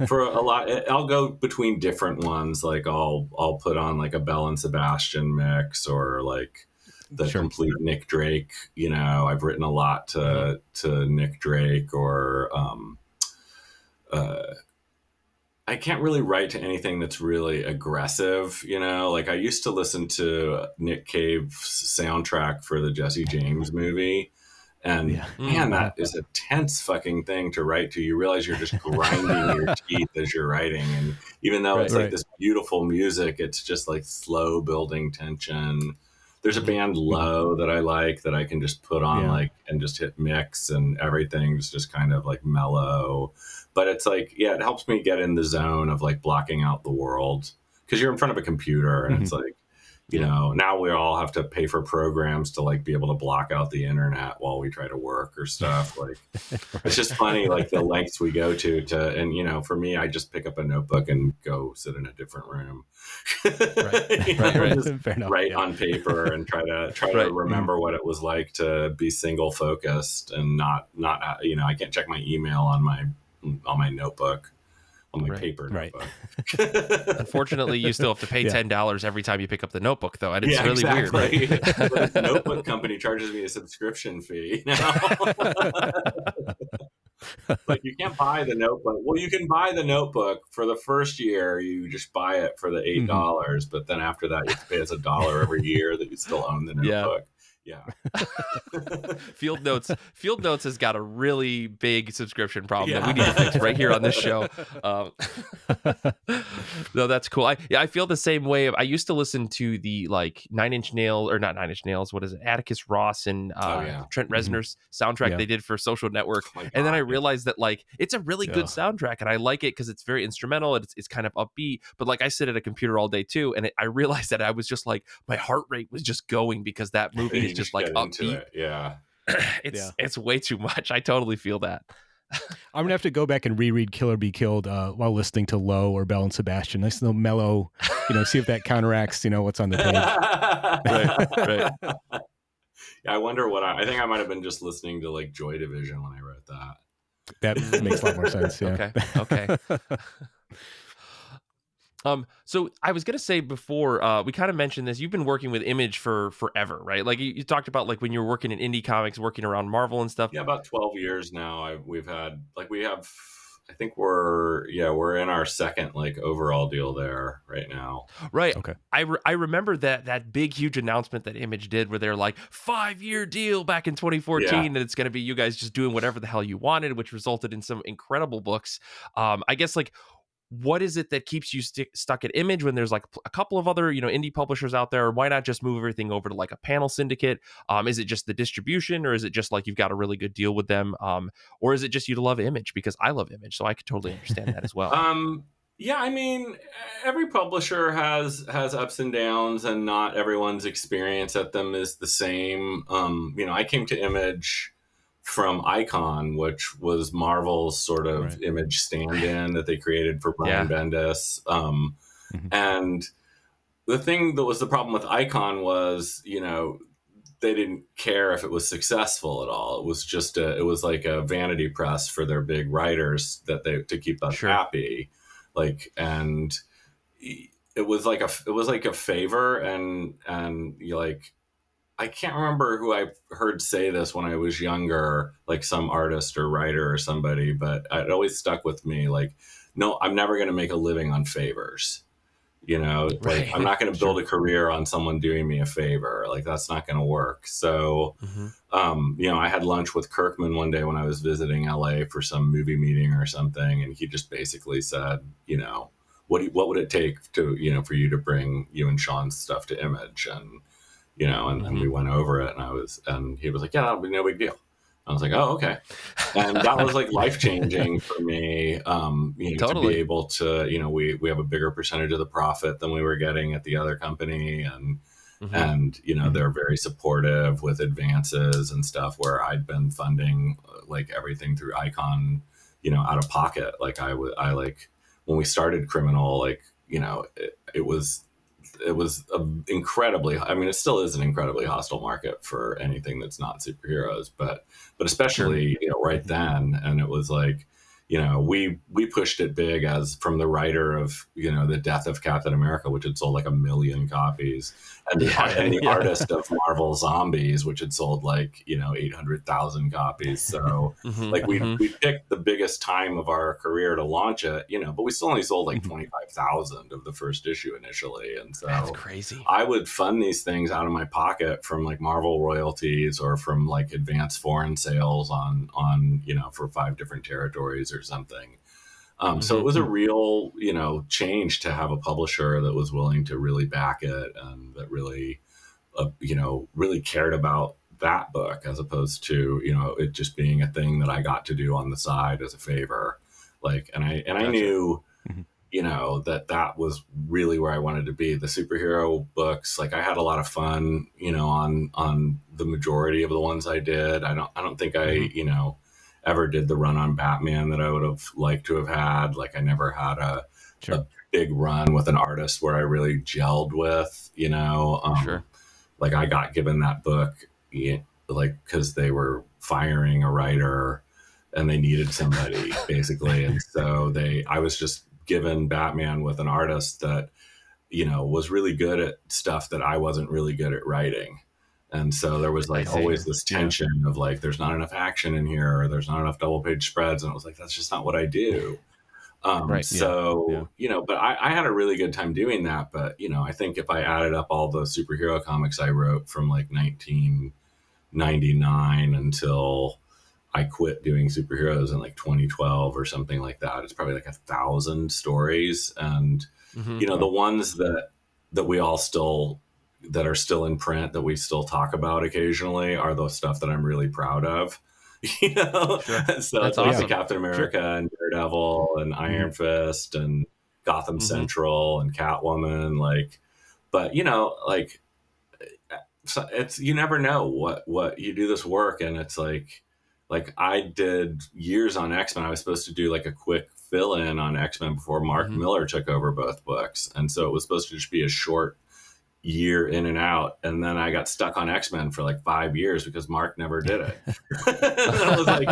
for a lot, I'll go between different ones. Like I'll put on like a Bell and Sebastian mix or like the complete Nick Drake. I've written a lot to Nick Drake or I can't really write to anything that's really aggressive. Like I used to listen to Nick Cave's soundtrack for the Jesse James movie. And man, that is a tense fucking thing to write to. You realize you're just grinding your teeth as you're writing. And even though it's like this beautiful music, it's just like slow building tension. There's a band Low that I like that I can just put on like and just hit mix and everything's just kind of like mellow. But it's like, it helps me get in the zone of like blocking out the world because you're in front of a computer and it's like, now we all have to pay for programs to like be able to block out the internet while we try to work or stuff. Like it's just funny, like the lengths we go to, and for me, I just pick up a notebook and go sit in a different room, write on paper and try to remember what it was like to be single focused and not, I can't check my email on my notebook. On my paper notebook. Unfortunately, you still have to pay $10 every time you pick up the notebook, though, and it's really weird. Right? But the notebook company charges me a subscription fee now. Like you can't buy the notebook. Well, you can buy the notebook for the first year. You just buy it for the $8, but then after that, you have to pay us $1 every year that you still own the notebook. Yeah. Field Notes has got a really big subscription problem that we need to fix right here on this show. No, that's cool. I feel the same way. I used to listen to the like not Nine Inch Nails. What is it? Atticus Ross and Trent Reznor's soundtrack they did for Social Network. And then I realized that like it's a really good soundtrack and I like it because it's very instrumental and it's kind of upbeat. But like I sit at a computer all day too, and I realized that I was just like my heart rate was just going because that movie is just like upbeat. It's way too much. I totally feel that. I'm gonna have to go back and reread Killer Be Killed while listening to Low or Bell and Sebastian. Nice little mellow, see if that counteracts what's on the page. right. Yeah, I wonder what I think I might have been just listening to like Joy Division when I wrote that. That makes a lot more sense. Yeah. Okay. So I was gonna say before we kind of mentioned this. You've been working with Image for forever, right? Like you talked about like when you were working in indie comics, working around Marvel and stuff. Yeah, about 12 years now. I think we're in our second like overall deal there right now. Right. Okay. I remember that big huge announcement that Image did where they're like 5-year deal back in 2014 and it's going to be you guys just doing whatever the hell you wanted, which resulted in some incredible books. I guess like what is it that keeps you stuck at Image when there's like a couple of other indie publishers out there? Why not just move everything over to like a panel syndicate? Is it just the distribution, or is it just like you've got a really good deal with them, or is it just you love Image? Because I love Image, so I could totally understand that as well. Yeah, I mean, every publisher has ups and downs, and not everyone's experience at them is the same. I came to Image from Icon, which was Marvel's sort of Image stand-in that they created for Brian Bendis. And the thing that was the problem with Icon was, they didn't care if it was successul at all. It was just it was like a vanity press for their big writers to keep us happy. Like, and it was like a favor, and you like, I can't remember who I heard say this when I was younger, like some artist or writer or somebody, but it always stuck with me. Like, no, I'm never going to make a living on favors. You know, like Right. I'm not going to build Sure. a career on someone doing me a favor. Like that's not going to work. So, Mm-hmm. you know, I had lunch with Kirkman one day when I was visiting LA for some movie meeting or something, and he just basically said, you know, what would it take to, you know, for you to bring you and Sean's stuff to Image? And you know, and we went over it, and he was like, yeah, that'll be no big deal. I was like, oh, okay. And that was like life changing for me, you know, to be Totally. able to, you know, we have a bigger percentage of the profit than we were getting at the other company. And, you know, they're very supportive with advances and stuff where I'd been funding like everything through Icon, you know, out of pocket. Like I like when we started Criminal, like, you know, it was incredibly, I mean, it still is an incredibly hostile market for anything that's not superheroes, but especially, you know, right then. And it was like, you know, we pushed it big as from the writer of, you know, The Death of Captain America, which had sold like 1 million copies, and the artist of Marvel Zombies, which had sold like, you know, 800,000 copies. So like we picked the biggest time of our career to launch it, you know, but we still only sold like 25,000 of the first issue initially. And so That's crazy. I would fund these things out of my pocket from like Marvel royalties or from like advanced foreign sales on, you know, for 5 different territories or something. So it was a real, you know, change to have a publisher that was willing to really back it and that really, you know, really cared about that book as opposed to, you know, it just being a thing that I got to do on the side as a favor. Like, and I knew, you know, that was really where I wanted to be. The superhero books, like I had a lot of fun, you know, on the majority of the ones I did. I don't think I, you know, ever did the run on Batman that I would have liked to have had. Like I never had a big run with an artist where I really gelled with, you know. Like I got given that book, like because they were firing a writer and they needed somebody basically, and so I was just given Batman with an artist that, you know, was really good at stuff that I wasn't really good at writing. And so there was like always this tension of like, there's not enough action in here, or there's not enough double page spreads. And it was like, that's just not what I do. You know, but I had a really good time doing that. But, you know, I think if I added up all the superhero comics I wrote from like 1999 until I quit doing superheroes in like 2012 or something like that, it's probably like 1,000 stories. And, you know, the ones that we all still, that are still in print that we still talk about occasionally are the stuff that I'm really proud of. You know, so That's it's like awesome. Captain America and Daredevil and Iron Fist and Gotham Central and Catwoman, like, but you know, like, so it's, you never know what you do this work, and it's like I did years on X-Men. I was supposed to do like a quick fill-in on X-Men before Mark Miller took over both books, and so it was supposed to just be a short year in and out, and then I got stuck on X-Men for like 5 years because Mark never did it. It was like,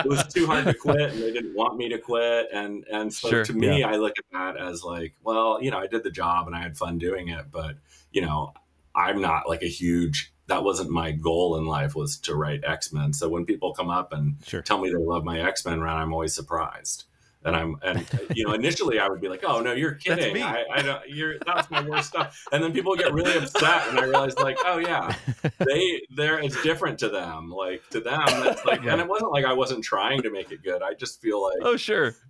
it was too hard to quit, and they didn't want me to quit, and so to me, I look at that as like, well, you know, I did the job and I had fun doing it, but you know, I'm not like that wasn't my goal in life, was to write X-Men. So when people come up and tell me they love my X-Men run, I'm always surprised. And you know, initially I would be like, oh no, you're kidding. I don't, that's my worst stuff. And then people get really upset, and I realize like, oh yeah, it's different to them. Like to them, it's like, and it wasn't like I wasn't trying to make it good. I just feel like,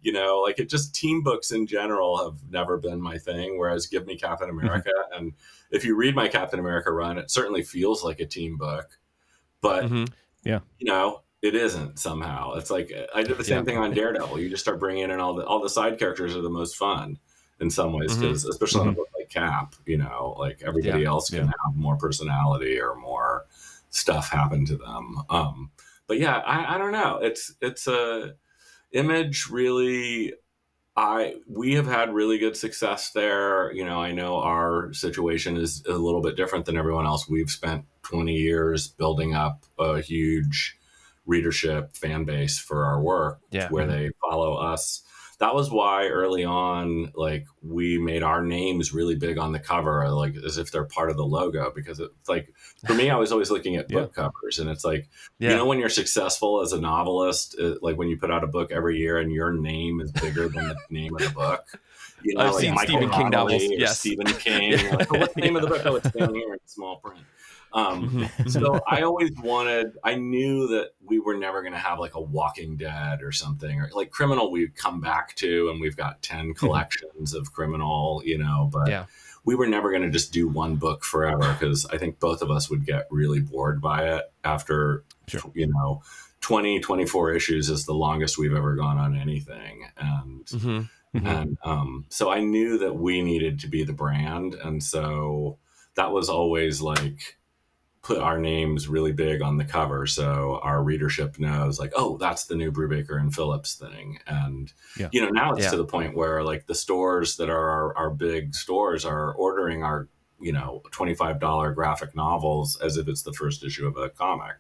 you know, like it just, team books in general have never been my thing. Whereas give me Captain America, and if you read my Captain America run, it certainly feels like a team book, but you know, it isn't somehow. It's like I did the same thing on Daredevil. You just start bringing in all the side characters are the most fun in some ways, because especially on a book like Cap, you know, like everybody else can have more personality or more stuff happen to them. But yeah, I don't know. It's a Image really. We have had really good success there. You know, I know our situation is a little bit different than everyone else. We've spent 20 years building up a huge readership fan base for our work, where they follow us. that was why early on, like, we made our names really big on the cover, like as if they're part of the logo, because it's like, for me, I was always looking at book covers, and it's like, when you're successful as a novelist, like when you put out a book every year and your name is bigger than the name of the book, I've like seen Michael Stephen King novels. Donnelly or Yes. Stephen King. Like, oh, what's the name of the book? Oh, it's down here in small print. So I always I knew that we were never going to have like a Walking Dead or something, or like Criminal we'd come back to, and we've got 10 collections of Criminal, but we were never going to just do one book forever, because I think both of us would get really bored by it after, 20, 24 issues is the longest we've ever gone on anything. And so I knew that we needed to be the brand. And so that was always like, put our names really big on the cover, so our readership knows, like, oh, that's the new Brubaker and Phillips thing. And now it's to the point where like the stores that are our big stores are ordering our $25 graphic novels as if it's the first issue of a comic.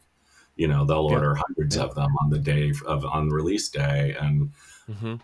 They'll order hundreds of them on the release day. And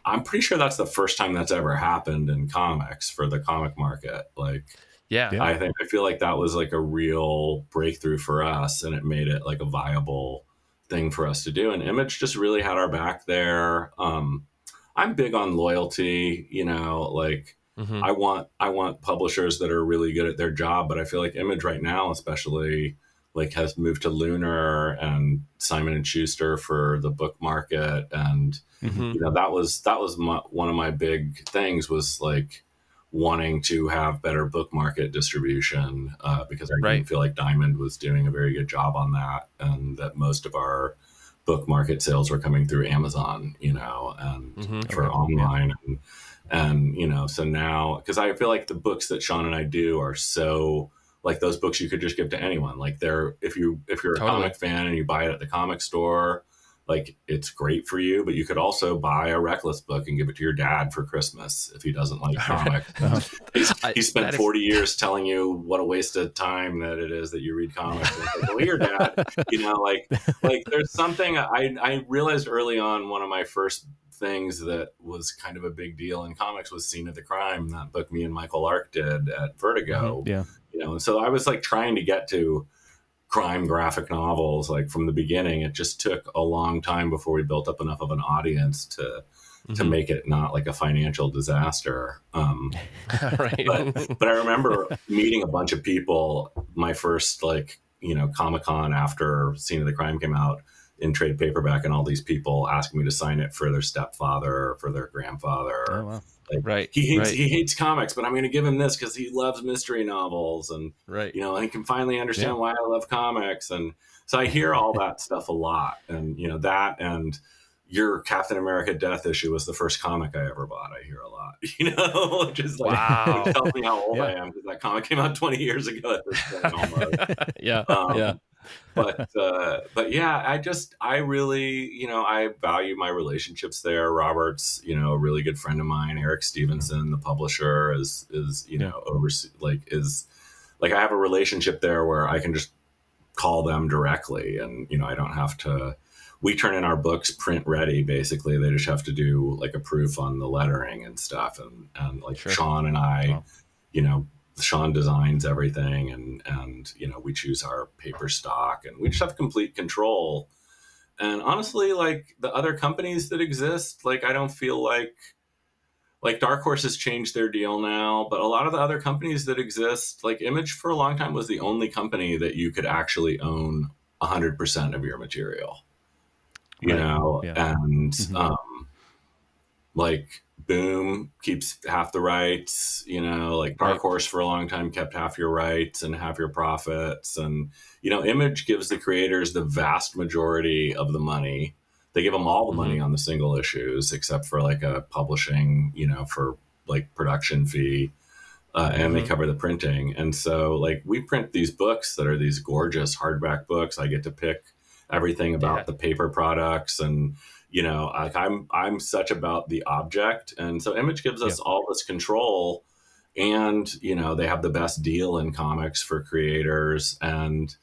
I'm pretty sure that's the first time that's ever happened in comics for the comic market. Like, I feel like that was like a real breakthrough for us, and it made it like a viable thing for us to do. And Image just really had our back there. I'm big on loyalty, like I want publishers that are really good at their job, but I feel like Image right now, especially, like, has moved to Lunar and Simon and Schuster for the book market. And, that was one of my big things, was like wanting to have better book market distribution, because I didn't feel like Diamond was doing a very good job on that, and that most of our book market sales were coming through Amazon, and for online. And so now, because I feel like the books that Sean and I do are so, like, those books you could just give to anyone. Like, if you're a comic fan and you buy it at the comic store, like, it's great for you, but you could also buy a Reckless book and give it to your dad for Christmas if he doesn't like comics. He spent 40 years telling you what a waste of time that it is that you read comics. And it's like, well, your dad, like there's something I realized early on. One of my first things that was kind of a big deal in comics was Scene of the Crime, that book me and Michael Lark did at Vertigo. And so I was like trying to get to crime graphic novels, like, from the beginning. It just took a long time before we built up enough of an audience to make it not like a financial disaster. But I remember meeting a bunch of people, my first, like, Comic-Con after Scene of the Crime came out in trade paperback, and all these people asking me to sign it for their stepfather or for their grandfather. Oh, wow. Like, he hates comics, but I'm going to give him this because he loves mystery novels, and and he can finally understand why I love comics. And so I hear all that stuff a lot, and that, and your Captain America Death issue was the first comic I ever bought. I hear a lot, just like, it tells me how old I am, because that comic came out 20 years ago at this point, almost. But yeah, I really, I value my relationships there. Robert's, a really good friend of mine. Eric Stevenson, the publisher, is I have a relationship there where I can just call them directly, and I don't have to. We turn in our books print ready. Basically, they just have to do like a proof on the lettering and stuff, and like Sean and I, Sean designs everything, and we choose our paper stock, and we just have complete control. And honestly, like, the other companies that exist, like, I don't feel like Dark Horse has changed their deal now, but a lot of the other companies that exist, like Image for a long time was the only company that you could actually own 100% of your material, and like, Boom keeps half the rights, like Dark Horse for a long time kept half your rights and half your profits. And, Image gives the creators the vast majority of the money. They give them all the money on the single issues, except for like a publishing, for like production fee. And they cover the printing. And so, like, we print these books that are these gorgeous hardback books. I get to pick everything about the paper products, and like, I'm such about the object. And so Image gives us all this control, and they have the best deal in comics for creators, and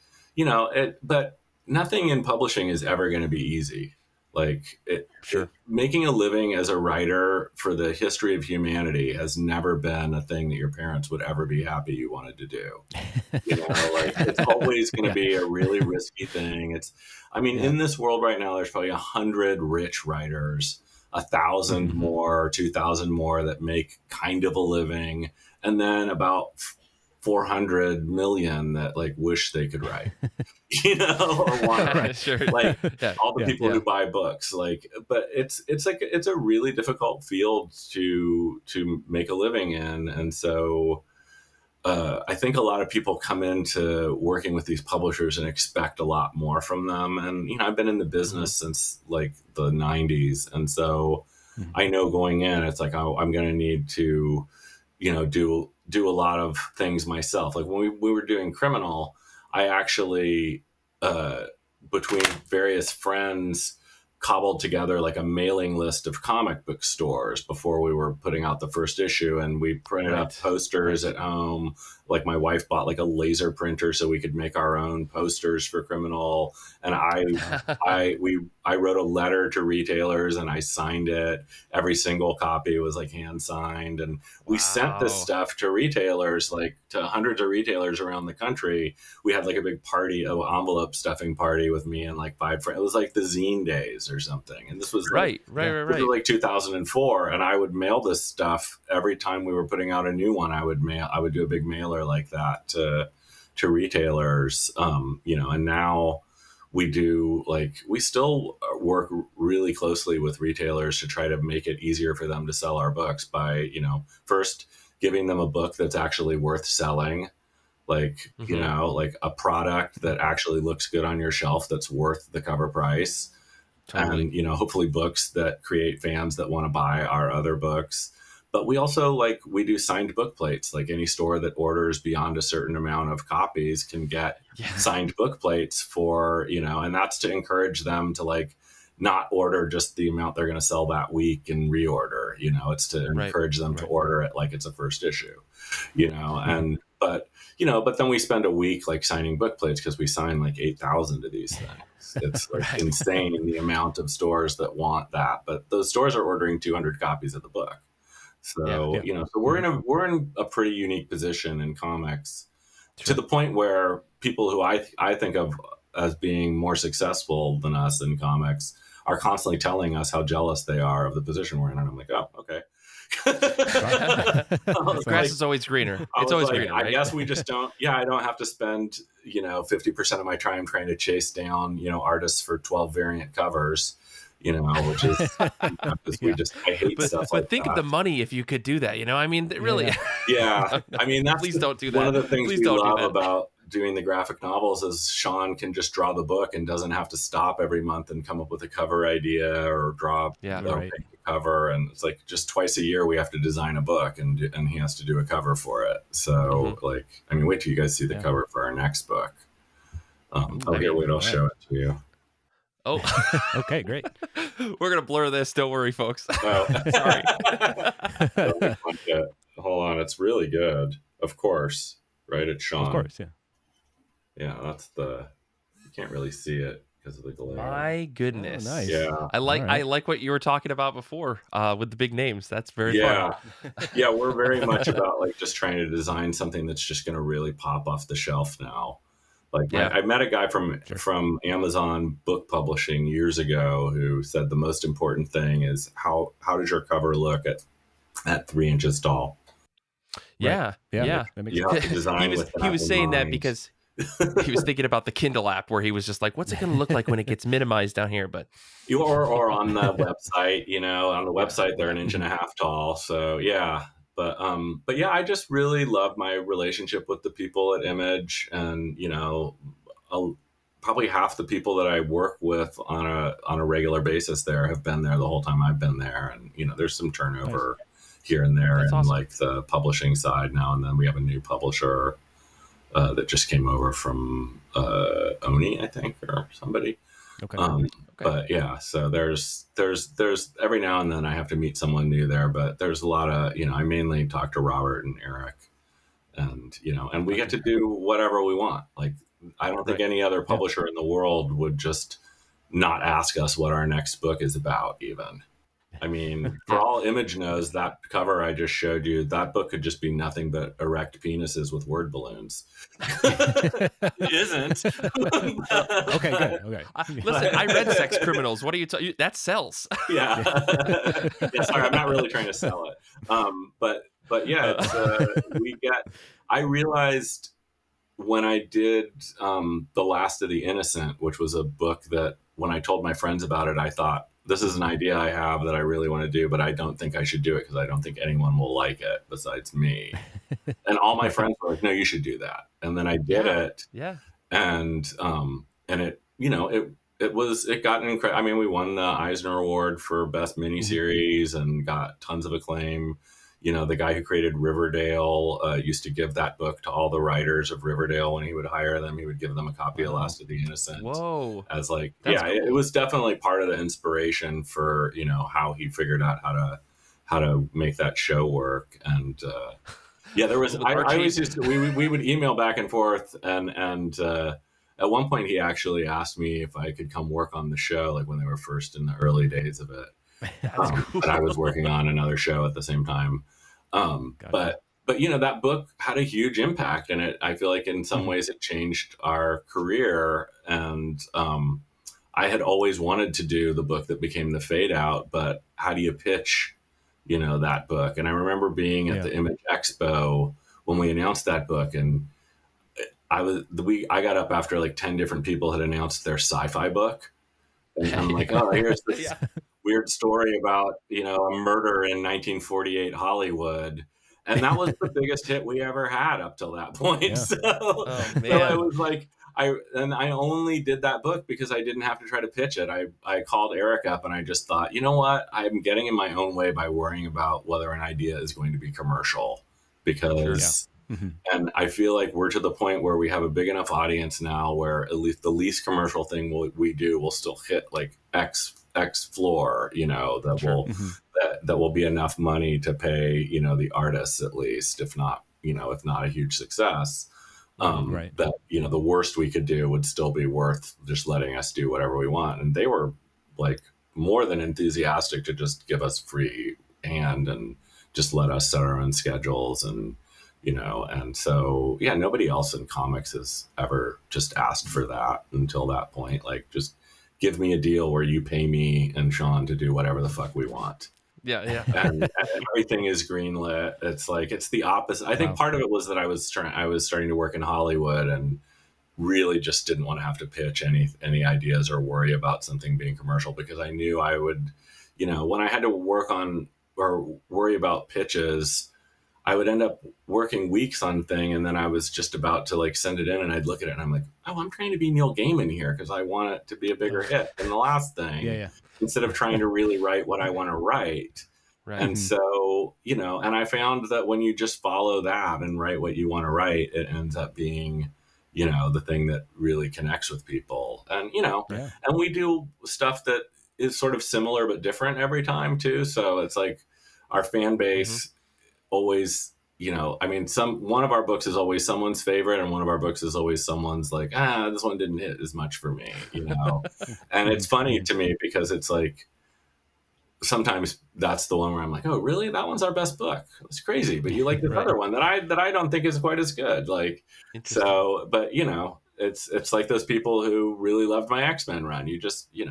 but nothing in publishing is ever going to be easy. Like Sure. making a living as a writer for the history of humanity has never been a thing that your parents would ever be happy you wanted to do. You know, like it's always going to Yeah. be a really risky thing. I mean, Yeah. in this world right now, there's probably 100 rich writers, 1,000 more, 2,000 more that make kind of a living, and then about 400 million that like wish they could write, you know, or want to write. Sure. Like Yeah. all the people Yeah. who buy books, like, but it's like it's a really difficult field to make a living in, and so I think a lot of people come into working with these publishers and expect a lot more from them. And, you know, I've been in the business since like the 90s. And so I know going in, it's like, oh, I'm going to need to, you know, do a lot of things myself. Like when we were doing Criminal, I actually, between various friends, cobbled together like a mailing list of comic book stores before we were putting out the first issue, and we printed up posters at home. Like my wife bought like a laser printer so we could make our own posters for Criminal, and I wrote a letter to retailers and I signed it. Every single copy was like hand signed, and we sent this stuff to retailers, like to hundreds of retailers around the country. We had like a big party, an envelope stuffing party with me and like 5 friends. It was like the zine days or something. And this was like, right. This was like 2004. And I would mail this stuff every time we were putting out a new one. I would do a big mailer like that to retailers, you know, and now we still work really closely with retailers to try to make it easier for them to sell our books by, you know, first giving them a book that's actually worth selling. Like, you know, like a product that actually looks good on your shelf that's worth the cover price. Totally. And, you know, hopefully books that create fans that want to buy our other books. But we also we do signed book plates. Like any store that orders beyond a certain amount of copies can get signed book plates for, you know, and that's to encourage them to like not order just the amount they're going to sell that week and reorder. You know, it's to encourage them to order it like it's a first issue, you know, and but then we spend a week like signing book plates because we sign like 8,000 of these things. It's like insane the amount of stores that want that, but those stores are ordering 200 copies of the book. So, you know, so we're in a pretty unique position in comics to the point where people who I think of as being more successful than us in comics are constantly telling us how jealous they are of the position we're in. And I'm like, oh, okay. The grass is always greener. It's always greener, right? I guess we just don't. Yeah, I don't have to spend 50% of my time trying to chase down artists for 12 variant covers. Which is I hate stuff like that. But think of the money if you could do that. I mean, really. Yeah. I mean, that's please don't do that. One of the things please we don't love do that. about doing the graphic novels is Sean can just draw the book and doesn't have to stop every month and come up with a cover idea or draw the cover. And it's like just twice a year we have to design a book and he has to do a cover for it. So wait till you guys see the cover for our next book. I'll show it to you. Oh, okay, great. We're gonna blur this. Don't worry, folks. Oh. Sorry. Hold on, it's really good. Of course, right? It's Sean. Of course, yeah. Yeah, you can't really see it because of the glare. My goodness. Oh, nice. Yeah, I like what you were talking about before with the big names. That's very fun. Yeah, we're very much about just trying to design something that's just going to really pop off the shelf now. I met a guy from Amazon book publishing years ago who said the most important thing is how does your cover look at 3 inches tall? Yeah. You have to design he was saying that because he was thinking about the Kindle app where he was just like, what's it going to look like when it gets minimized down here? But or on the website, on the website they're 1.5 inches tall. So yeah. But yeah, I just really love my relationship with the people at Image, and probably half the people that I work with on a regular basis there have been there the whole time I've been there, and there's some turnover here and there, and awesome. the publishing side now and then. We have a new publisher that just came over from Oni, I think, or somebody. Okay. But yeah, so there's every now and then I have to meet someone new there, but there's a lot of, I mainly talk to Robert and Eric, and, and we get to do whatever we want. I don't think any other publisher in the world would just not ask us what our next book is about even. I mean, for Yeah. all Image knows, that cover I just showed you, that book could just be nothing but erect penises with word balloons. It isn't. Okay, good. Okay. Listen, I read Sex Criminals. What are you talking? That sells. Yeah. Yeah, sorry, I'm not really trying to sell it. But yeah, it's I realized when I did The Last of the Innocent, which was a book that when I told my friends about it, I thought, this is an idea I have that I really want to do, but I don't think I should do it because I don't think anyone will like it besides me. And all my friends were like, no, you should do that. And then I did it. Yeah. And it, it got an incredible, I mean, we won the Eisner Award for best miniseries and got tons of acclaim. The guy who created Riverdale used to give that book to all the writers of Riverdale when he would hire them. He would give them a copy of Last of the Innocent. Whoa. As like, That's cool. It was definitely part of the inspiration for, how he figured out how to make that show work. And there was, I always used to, we would email back and forth and at one point he actually asked me if I could come work on the show, like when they were first in the early days of it. Cool. But I was working on another show at the same time. Gotcha. But that book had a huge impact, and I feel like in some ways it changed our career. And I had always wanted to do the book that became The Fade Out, but how do you pitch, that book? And I remember being at the Image Expo when we announced that book, and I got up after like 10 different people had announced their sci-fi book. And I'm like, oh, here's this weird story about, a murder in 1948 Hollywood. And that was the biggest hit we ever had up till that point. Yeah. So I was like, I only did that book because I didn't have to try to pitch it. I called Eric up and I just thought, you know what? I'm getting in my own way by worrying about whether an idea is going to be commercial because... And I feel like we're to the point where we have a big enough audience now where at least the least commercial thing we do will still hit like X floor, that will be enough money to pay, the artists at least, if not a huge success. Right. That, the worst we could do would still be worth just letting us do whatever we want. And they were like more than enthusiastic to just give us free hand and just let us set our own schedules and so nobody else in comics has ever just asked for that until that point. Like, just give me a deal where you pay me and Sean to do whatever the fuck we want. Yeah. And everything is greenlit. It's like, it's the opposite. I think part of it was that I was starting to work in Hollywood and really just didn't want to have to pitch any ideas or worry about something being commercial, because I knew I would, when I had to work on or worry about pitches, I would end up working weeks on thing, and then I was just about to like send it in, and I'd look at it and I'm like, oh, I'm trying to be Neil Gaiman here because I want it to be a bigger hit than the last thing. Instead of trying to really write what I want to write. Right. And so, and I found that when you just follow that and write what you want to write, it ends up being, the thing that really connects with people. And, and we do stuff that is sort of similar but different every time too. So it's like our fan base always, one of our books is always someone's favorite, and one of our books is always someone's like, this one didn't hit as much for me, And it's funny to me because it's like, sometimes that's the one where I'm like, oh, really? That one's our best book. It's crazy, but you like this other one that I don't think is quite as good. Like, so, but it's like those people who really loved my X-Men run. You just, you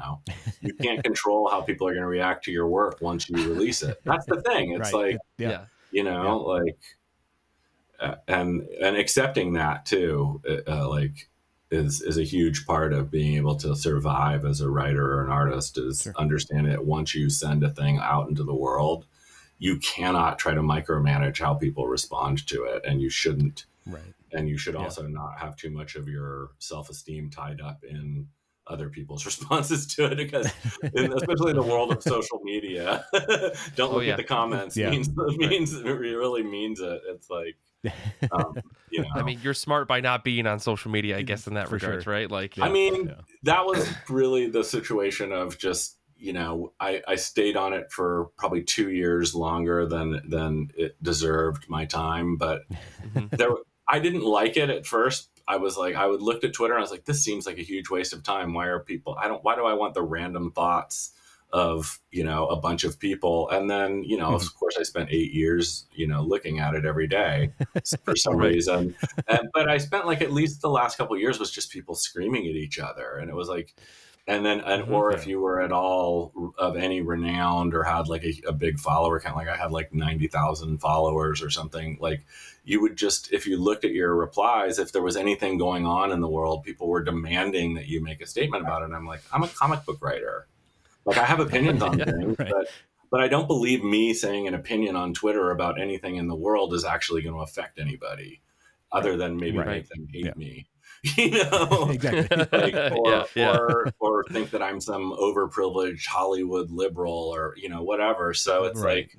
can't control how people are going to react to your work once you release it. That's the thing. It's and accepting that too, is a huge part of being able to survive as a writer or an artist, is understanding that once you send a thing out into the world, you cannot try to micromanage how people respond to it. And you shouldn't. Right. And you should also not have too much of your self-esteem tied up in other people's responses to it, because especially in the world of social media, don't look at the comments. It really means it. It's like, I mean, you're smart by not being on social media, I guess, in that regard, right? Like, that was really the situation of just, I stayed on it for probably 2 years longer than it deserved my time, but I didn't like it at first. I was like, I would look at Twitter and I was like, this seems like a huge waste of time. Why do I want the random thoughts of, a bunch of people? And then, of course I spent 8 years, looking at it every day for some Right. reason. But I spent like at least the last couple of years was just people screaming at each other. And it was like, or if you were at all of any renowned or had like a big follower count, like I had like 90,000 followers or something, like you would just, if you looked at your replies, if there was anything going on in the world, people were demanding that you make a statement about it. And I'm like, I'm a comic book writer. Like I have opinions on things, right. but I don't believe me saying an opinion on Twitter about anything in the world is actually going to affect anybody other than maybe make them hate me. Exactly. Like, or think that I'm some overprivileged Hollywood liberal or whatever. So it's like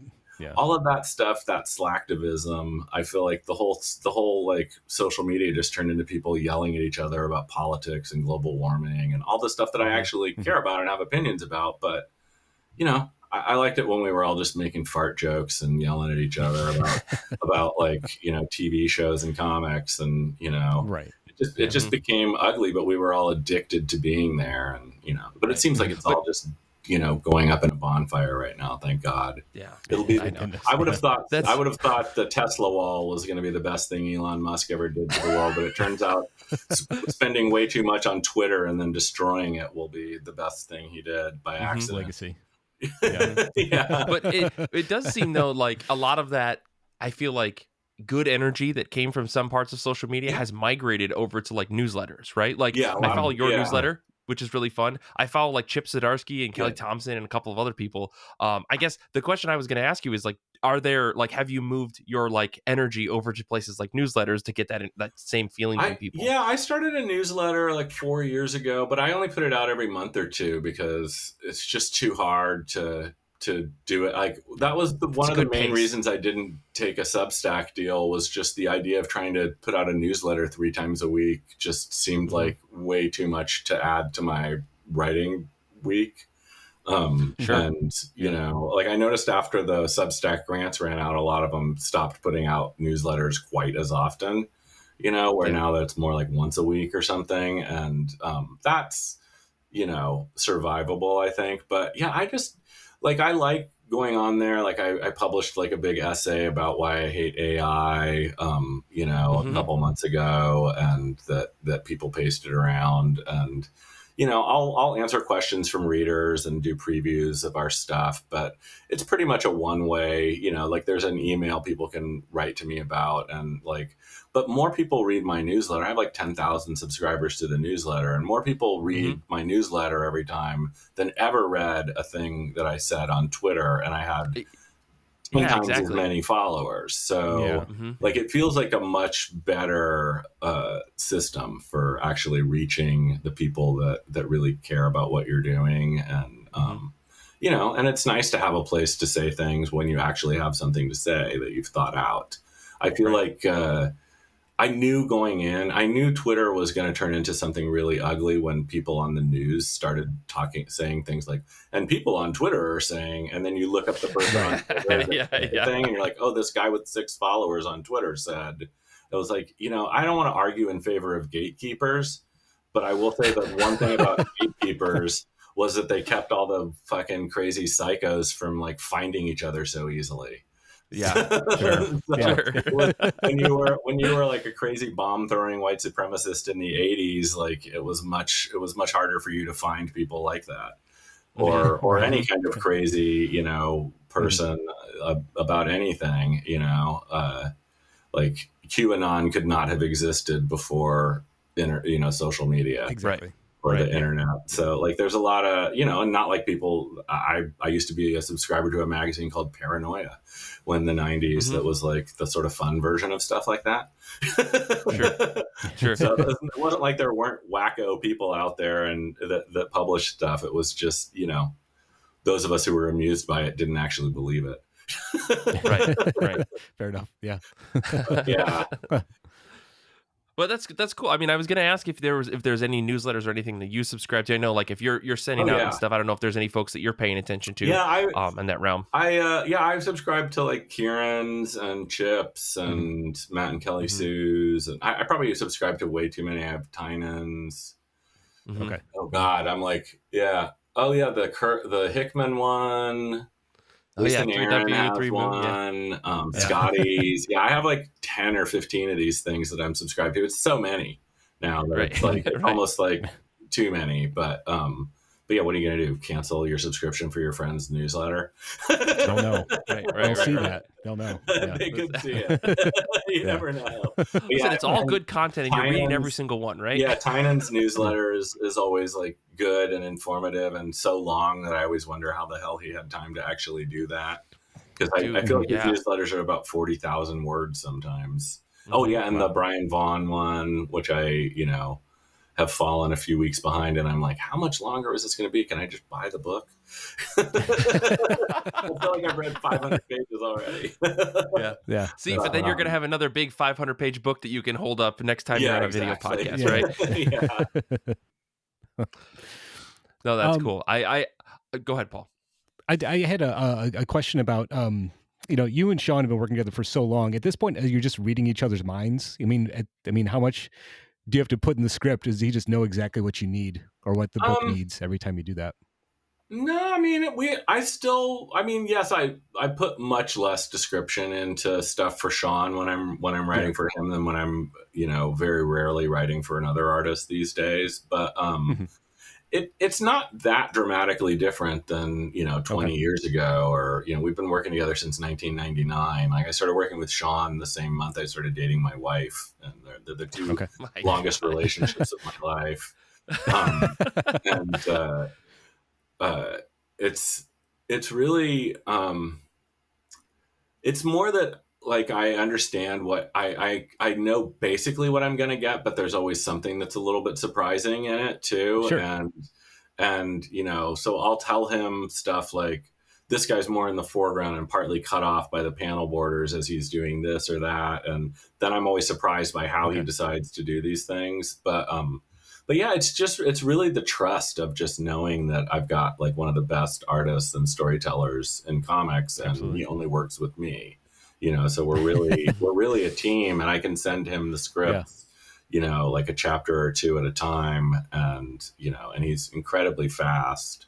all of that stuff, that slacktivism. I feel like the whole like social media just turned into people yelling at each other about politics and global warming and all the stuff that I actually care about and have opinions about. But I liked it when we were all just making fart jokes and yelling at each other about like TV shows and comics and right. It just became ugly, but we were all addicted to being there, and but it seems like it's all just going up in a bonfire right now. Thank God. Yeah, it'll be. I would have thought the Tesla wall was going to be the best thing Elon Musk ever did to the world, but it turns out spending way too much on Twitter and then destroying it will be the best thing he did by accident. Legacy. Yeah. But it does seem though like a lot of that, I feel like good energy that came from some parts of social media has migrated over to like newsletters, right? Like I follow your newsletter, which is really fun. I follow like Chip Zdarsky and Kelly Thompson and a couple of other people. I guess the question I was going to ask you is like, have you moved your like energy over to places like newsletters to get that same feeling from people? Yeah, I started a newsletter like 4 years ago, but I only put it out every month or two because it's just too hard to do it. Like that was one of the main reasons I didn't take a Substack deal, was just the idea of trying to put out a newsletter 3 times a week just seemed like way too much to add to my writing week. And like I noticed after the Substack grants ran out, a lot of them stopped putting out newsletters quite as often, where now that's more like once a week or something. And that's, survivable, I think. But yeah, I just I like going on there. Like I published like a big essay about why I hate AI, a couple months ago, and that people pasted around. And I'll answer questions from readers and do previews of our stuff, but it's pretty much a one way. Like there's an email people can write to me about, and but more people read my newsletter. I have like 10,000 subscribers to the newsletter, and more people read my newsletter every time than ever read a thing that I said on Twitter. And I had 10 times as many followers. So it feels like a much better system for actually reaching the people that really care about what you're doing. And, and it's nice to have a place to say things when you actually have something to say that you've thought out. I feel like I knew going in, I knew Twitter was going to turn into something really ugly when people on the news started saying things like, and people on Twitter are saying, and then you look up the person on Twitter thing, and you're like, oh, this guy with 6 followers on Twitter said. It was like, I don't want to argue in favor of gatekeepers, but I will say that one thing about gatekeepers was that they kept all the fucking crazy psychos from finding each other so easily. Yeah, sure. When you were like a crazy bomb throwing white supremacist in the 80s, it was much harder for you to find people like that, or any kind of crazy person about anything. Like QAnon could not have existed before social media. Exactly. Or the internet. So there's a lot of, and not like people, I used to be a subscriber to a magazine called Paranoia when the 90s that was the sort of fun version of stuff like that. Sure. So it wasn't like there weren't wacko people out there and that published stuff. It was just, those of us who were amused by it didn't actually believe it. Right. Fair enough. Yeah. Yeah. But that's cool. I mean, I was gonna ask if there's any newsletters or anything that you subscribe to. I know, like if you're Oh sending out and yeah, stuff, I don't know if there's any folks that you're paying attention to, yeah. in that realm. I've subscribed to like Kieran's and Chips Mhm. and Matt and Kelly Mhm. Sue's, and I probably subscribe to way too many. I have Tynan's. Mhm. Okay. Oh God, I'm like, yeah. Oh yeah, the Hickman one. Oh yeah, Lisa and Aaron 3W, has 3 Moon, yeah. one. Yeah. Scotty's. Yeah, I have like 10 or 15 of these things that I'm subscribed to. It's so many now that Right. it's like it's Right. almost like too many. But yeah, what are you gonna do? Cancel your subscription for your friend's newsletter? They'll know. Right, They'll right, see right. that. They'll know. Yeah. They could see it. You Yeah. never know. But Listen, yeah, it's all and good content and you're reading every Tynan's single one, right? yeah, Tynan's newsletter is always like good and informative and so long that I always wonder how the hell he had time to actually do that. Because I feel Dude, like his yeah. newsletters are about 40,000 words sometimes. Oh Mhm. yeah, and the Wow. Brian Vaughn one, which I have fallen a few weeks behind, and I'm like, how much longer is this going to be? Can I just buy the book? I feel like I've read 500 pages already. Yeah. Yeah. See, That's but then But, funny. you're gonna have another big 500-page book that you can hold up next time you're yeah, on a video exactly. podcast, Yeah. right? Yeah. No, that's Um, cool. I go ahead, Paul. I had a question about you and Sean have been working together for so long. At this point, you're just reading each other's minds. I mean, how much do you have to put in the script? Does he just know exactly what you need or what the book Um, needs every time you do that? No, I mean yes, I put much less description into stuff for Sean when I'm Yeah. writing for him than when I'm, very rarely writing for another artist these days. But Mhm. it's not that dramatically different than, Okay. 20 years ago, or, we've been working together since 1999. Like I started working with Sean the same month I started dating my wife, and they're the two Okay. My longest God. relationships of my life. Um, and uh, it's it's really it's more that like I understand what I know basically what I'm gonna get, but there's always something that's a little bit surprising in it too, Sure. and so I'll tell him stuff like this guy's more in the foreground and partly cut off by the panel borders as he's doing this or that, and then I'm always surprised by how he Okay. decides to do these things, but yeah, it's really the trust of just knowing that I've got like one of the best artists and storytellers in comics, and Absolutely. he only works with me. So we're really a team, and I can send him the Yeah. scripts, like a chapter or two at a time, and he's incredibly fast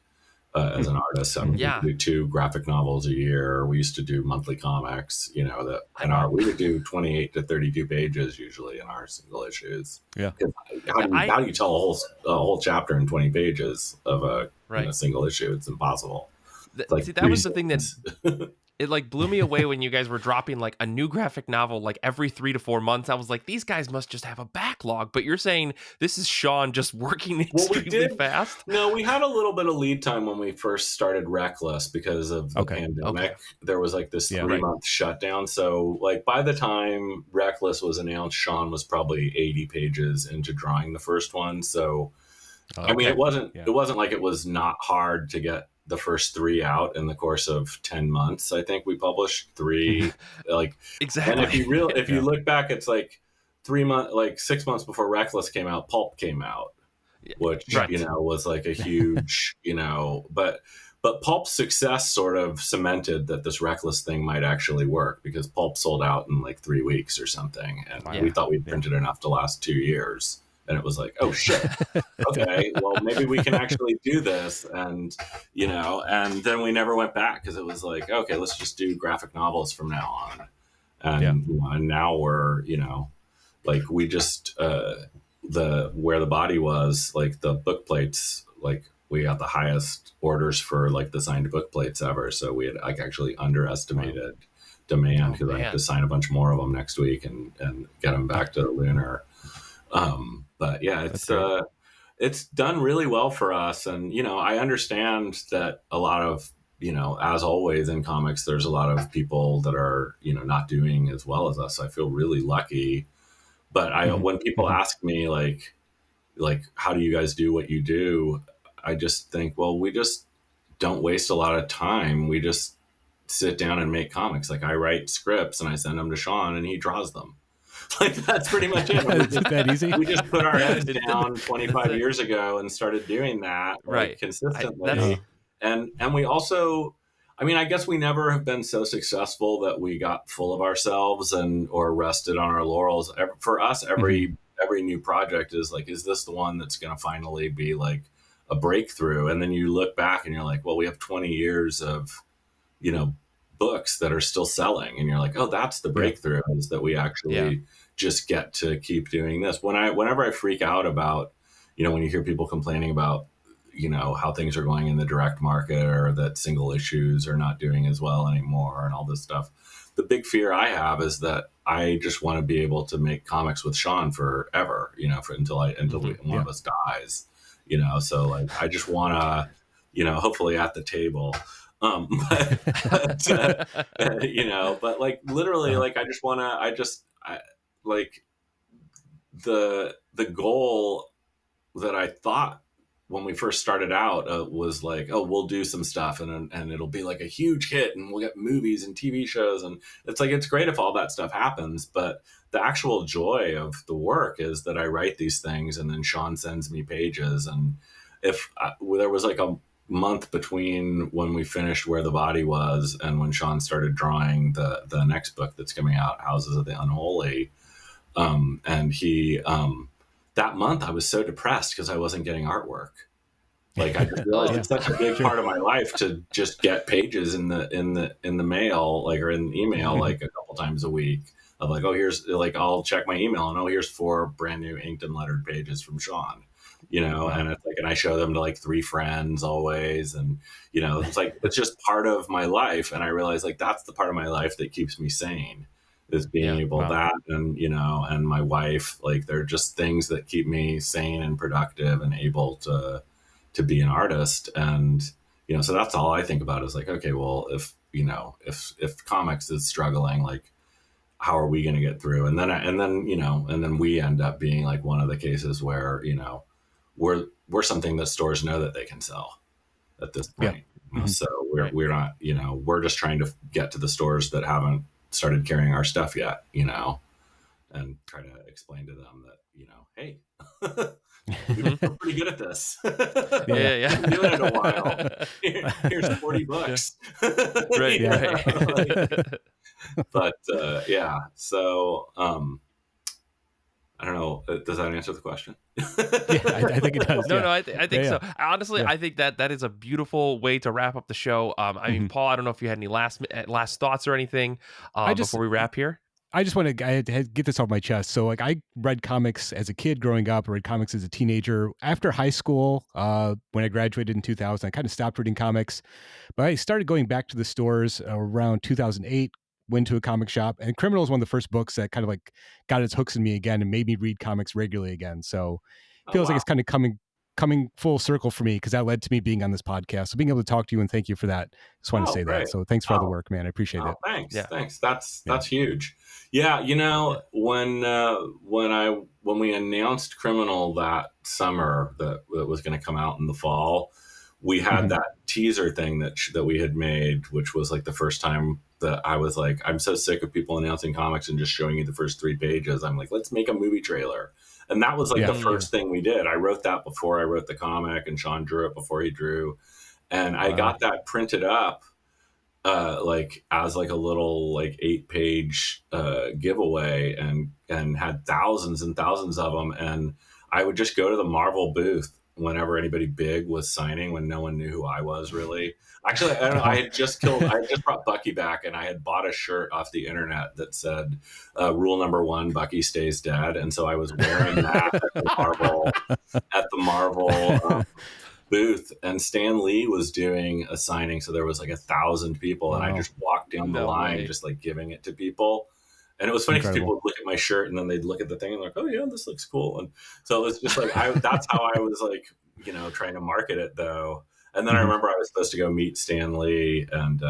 as an Mhm. artist. I mean, Mhm. we Yeah. do 2 graphic novels a year. We used to do monthly comics, that I in our we would do 28 to 32 pages usually in our single issues. Yeah. 'Cause How yeah, do you how do you tell a whole chapter in 20 pages of a right. single issue? It's impossible. It's like See, that three was the thing that scenes. it like blew me away when you guys were dropping like a new graphic novel like every 3 to 4 months. I was like, these guys must just have a backlog. But you're saying this is Sean just working Well, we extremely did. fast? No, we had a little bit of lead time when we first started Reckless because of the Okay. Okay. pandemic. There was like this Yeah. 3 month shutdown. So, like, by the time Reckless was announced, Sean was probably 80 pages into drawing the first one. So, I mean, Okay. it wasn't Yeah. it wasn't like it was not hard to get the first 3 out in the course of 10 months. I think we published 3. Like, and Exactly. if you Yeah. look back, it's like 3 months, like 6 months before Reckless came out, Pulp came out, Yeah, which right. was like a huge but Pulp's success sort of cemented that this Reckless thing might actually work, because Pulp sold out in like 3 weeks or something, and Wow. we Yeah. thought we'd Yeah. printed enough to last 2 years, and it was like, oh shit, okay, well maybe we can actually do this, and then we never went back, because it was like, okay, let's just do graphic novels from now on, Yeah. and now we're like we just the where the body was, like the book plates, like we got the highest orders for like the signed book plates ever, so we had like actually underestimated demand, Oh because I have to man. sign a bunch more of them next week and get them back to Lunar. But yeah, That's great. it's done really well for us, and I understand that a lot of as always in comics, there's a lot of people that are not doing as well as us. I feel really lucky, but Mhm. when people Mhm. ask me like how do you guys do what you do, I just think, well, we just don't waste a lot of time. We just sit down and make comics. Like I write scripts and I send them to Sean and he draws them. Like that's pretty much it. Is it that easy? We just put our heads It's down 25 years ago and started doing that like right. That's consistently. And we also, I mean, I guess we never have been so successful that we got full of ourselves or rested on our laurels. For us, every new project is like, is this the one that's going to finally be like a breakthrough? And then you look back and you're like, well, we have 20 years of, books that are still selling, and you're like, oh, that's the breakthrough, is that we actually just get to keep doing this. Whenever I freak out about, when you hear people complaining about, how things are going in the direct market, or that single issues are not doing as well anymore and all this stuff, the big fear I have is that I just want to be able to make comics with Sean forever, until one of us dies, so like, I just want to, hopefully at the table. But like literally, like I like the goal that I thought when we first started out was like, oh, we'll do some stuff and it'll be like a huge hit, and we'll get movies and TV shows, and it's like, it's great if all that stuff happens, but the actual joy of the work is that I write these things and then Sean sends me pages, and if there was like a month between when we finished Where the Body Was and when Sean started drawing the next book that's coming out, Houses of the Unholy, and he that month I was so depressed because I wasn't getting artwork. Like I just realized it's such a big part of my life to just get pages in the mail, like, or in email, like a couple times a week, of like, oh, here's, like, I'll check my email and, oh, here's 4 brand new inked and lettered pages from Sean. And it's like, and I show them to like 3 friends always. And, it's like, it's just part of my life. And I realize, like, that's the part of my life that keeps me sane, is being able that. And, and my wife, like, they're just things that keep me sane and productive and able to be an artist. And, so that's all I think about, is like, okay, well, if comics is struggling, like, how are we going to get through? And then we end up being like one of the cases where, we're something that stores know that they can sell at this point. So we're not, we're just trying to get to the stores that haven't started carrying our stuff yet, and try to explain to them that, hey, we're pretty good at this. Been doing it a while. Here's 40 bucks. Right. But so I don't know. Does that answer the question? I think it does. No, I think so. Honestly, I think that is a beautiful way to wrap up the show. I mean, Paul, I don't know if you had any last thoughts or anything before we wrap here. I just want to get this off my chest. So, like, I read comics as a kid growing up, read comics as a teenager. After high school, when I graduated in 2000, I kind of stopped reading comics. But I started going back to the stores around 2008, went to a comic shop. And Criminal is one of the first books that kind of like got its hooks in me again and made me read comics regularly again. So it feels like it's kind of coming full circle for me, because that led to me being on this podcast. So being able to talk to you, and thank you for that. Just want to say that. So thanks for all the work, man. I appreciate it. Thanks. That's huge. Yeah. When we announced Criminal that summer that it was going to come out in the fall, we had that teaser thing that we had made, which was like the first time that I was like, I'm so sick of people announcing comics and just showing you the first 3 pages. I'm like, let's make a movie trailer. And that was like the first thing we did. I wrote that before I wrote the comic, and Sean drew it before he drew. And I got that printed up like as like a little like 8-page giveaway, and had thousands and thousands of them. And I would just go to the Marvel booth whenever anybody big was signing, when no one knew who I was really. Actually, I don't know. I had just brought Bucky back, and I had bought a shirt off the internet that said, rule number 1, Bucky stays dead. And so I was wearing that at the Marvel booth, and Stan Lee was doing a signing. So there was like 1,000 people, and I just walked down the line, just like giving it to people. And it was funny because people would look at my shirt, and then they'd look at the thing and like, oh yeah, this looks cool. And so it was just like, that's how I was like, trying to market it though. And then I remember I was supposed to go meet Stan Lee, and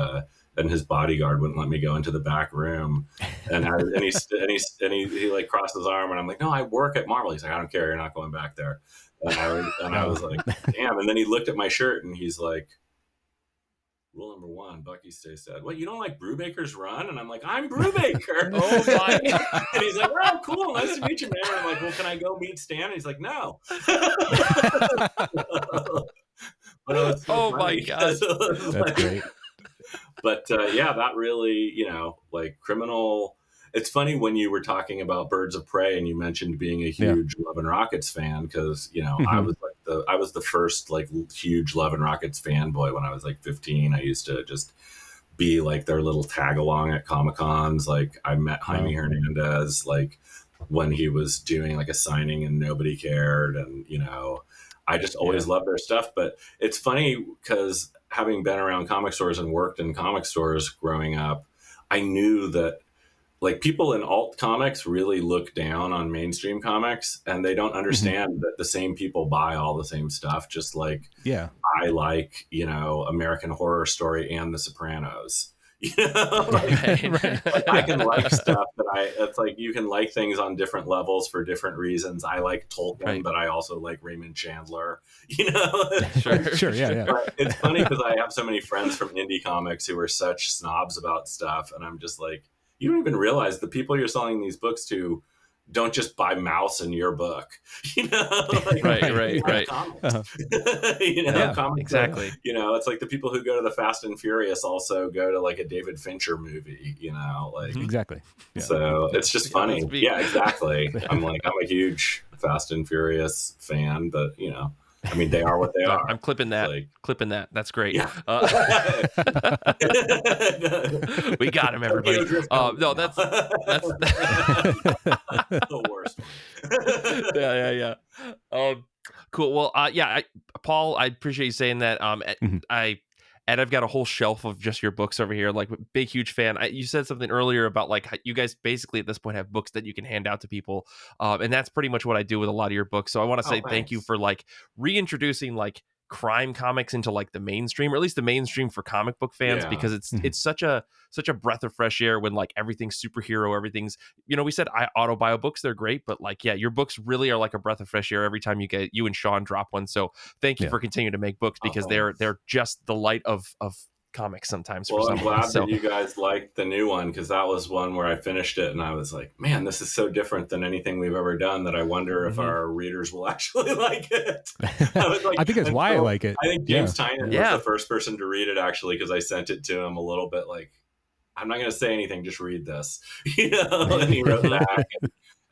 his bodyguard wouldn't let me go into the back room. And he like crossed his arm, and I'm like, no, I work at Marvel. He's like, I don't care. You're not going back there. And I was like, damn. And then he looked at my shirt, and he's like, rule number 1, Bucky stays dead. What, you don't like Brubaker's run? And I'm like, I'm Brubaker. Oh my. And he's like, oh, cool, nice to meet you, man. And I'm like, well, can I go meet Stan? And he's like, no. But it was so Oh funny. my God. That's great. But yeah, that really, like Criminal. It's funny when you were talking about Birds of Prey and you mentioned being a huge Love and Rockets fan, because I was the first like huge Love and Rockets fanboy when I was like 15. I used to just be like their little tag along at Comic Cons. Like I met Jaime Hernandez like when he was doing like a signing and nobody cared, and I just always loved their stuff. But it's funny because having been around comic stores and worked in comic stores growing up, I knew that like people in alt comics really look down on mainstream comics, and they don't understand that the same people buy all the same stuff. Just like I like, American Horror Story and The Sopranos. Like, I can like stuff that it's like you can like things on different levels for different reasons. I like Tolkien, but I also like Raymond Chandler. Sure, yeah. But it's funny because I have so many friends from indie comics who are such snobs about stuff, and I'm just like, you don't even realize the people you're selling these books to don't just buy mouse in your book, like, right. Comics. Comics, exactly. It's like the people who go to the Fast and Furious also go to like a David Fincher movie, like exactly. Yeah. So it's just funny. Yeah, exactly. I'm a huge Fast and Furious fan, but I mean, they are what they are. I'm clipping that. That's great. Yeah. We got him, everybody. No, that's the worst. Yeah. Cool. Well, Paul, I appreciate you saying that. Ed, I've got a whole shelf of just your books over here. Like, big, huge fan. You said something earlier about like you guys basically at this point have books that you can hand out to people, and that's pretty much what I do with a lot of your books. So I want to say thank you for like reintroducing like crime comics into like the mainstream, or at least the mainstream for comic book fans, because it's such a breath of fresh air when like everything's superhero, everything's, we said auto bio books, they're great, but like, your books really are like a breath of fresh air every time you and Sean drop one. So thank you for continuing to make books, because they're just the light of comics sometimes. Well, for I'm glad that you guys liked the new one, because that was one where I finished it and I was like, man, this is so different than anything we've ever done that I wonder if our readers will actually like it. I think that's why I like it. I think James Tynan was the first person to read it, actually, because I sent it to him a little bit like, I'm not going to say anything, just read this. And he wrote back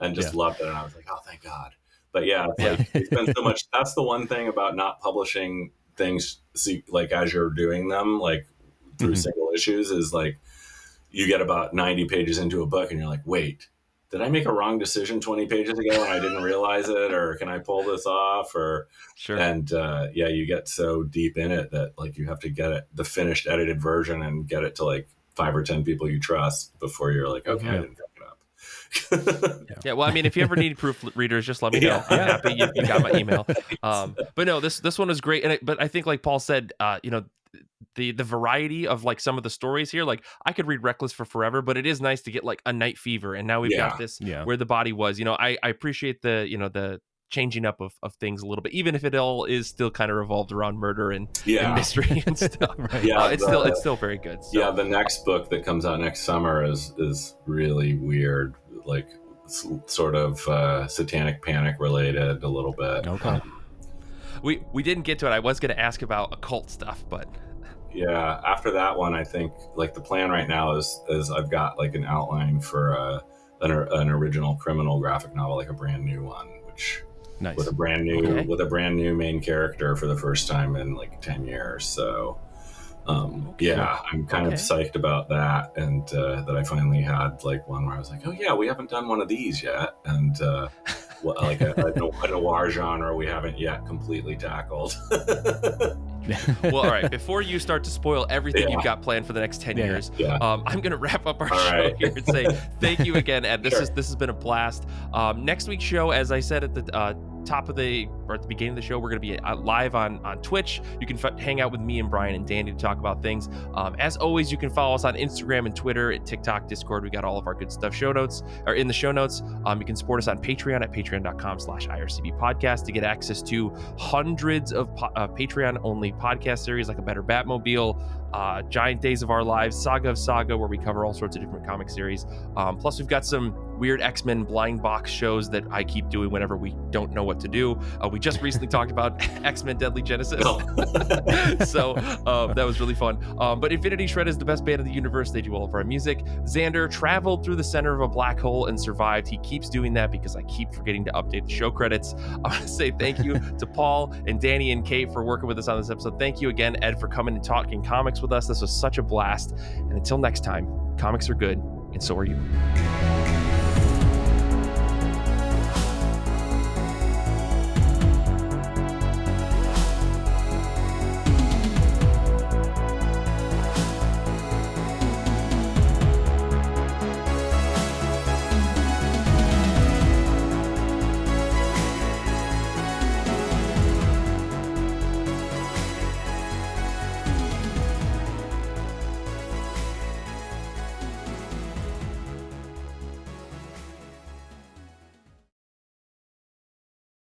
and just loved it. And I was like, oh, thank God. But yeah, it's like, it's been so much. That's the one thing about not publishing things like as you're doing them, like through single issues, is like you get about 90 pages into a book and you're like, wait, did I make a wrong decision 20 pages ago and I didn't realize it, or can I pull this off? Or and you get so deep in it that like you have to get it, the finished edited version, and get it to like 5 or 10 people you trust before you're like, okay, I didn't fuck it up. Well, I mean, if you ever need proofreaders, just let me know. I'm happy you got my email. But no, this one was great. But I think, like Paul said, the variety of like some of the stories here, like I could read Reckless for forever, but it is nice to get like a Night Fever, and now we've got this Where the Body Was. I appreciate the changing up of things a little bit, even if it all is still kind of revolved around murder and mystery and stuff. It's still very good. So. Yeah, the next book that comes out next summer is really weird, like sort of satanic panic related a little bit. Okay. We didn't get to it. I was going to ask about occult stuff, but yeah, after that one, I think like the plan right now is I've got like an outline for an original criminal graphic novel, like a brand new one, which. Nice. With a brand new main character for the first time in like 10 years. So I'm kind of psyched about that, and that I finally had like one where I was like, oh yeah, we haven't done one of these yet, and like a noir genre we haven't yet completely tackled. Well, all right, before you start to spoil everything you've got planned for the next 10 years, I'm going to wrap up our show here and say thank you again, Ed. This has been a blast. Next week's show, as I said at the at the beginning of the show, we're going to be live on Twitch. You can hang out with me and Brian and Danny to talk about things. As always, you can follow us on Instagram and Twitter, at TikTok, Discord. We got all of our good stuff in the show notes. You can support us on Patreon at patreon.com/IRCB podcast to get access to hundreds of Patreon only podcast series like A Better Batmobile, Giant Days of Our Lives, Saga of Saga, where we cover all sorts of different comic series. Plus, we've got some weird X-Men blind box shows that I keep doing whenever we don't know what to do. We just recently talked about X-Men Deadly Genesis. So that was really fun. But Infinity Shred is the best band in the universe. They do all of our music. Xander traveled through the center of a black hole and survived. He keeps doing that because I keep forgetting to update the show credits. I want to say thank you to Paul and Danny and Kate for working with us on this episode. Thank you again, Ed, for coming and talking comics with us. This was such a blast. And until next time, comics are good, and so are you.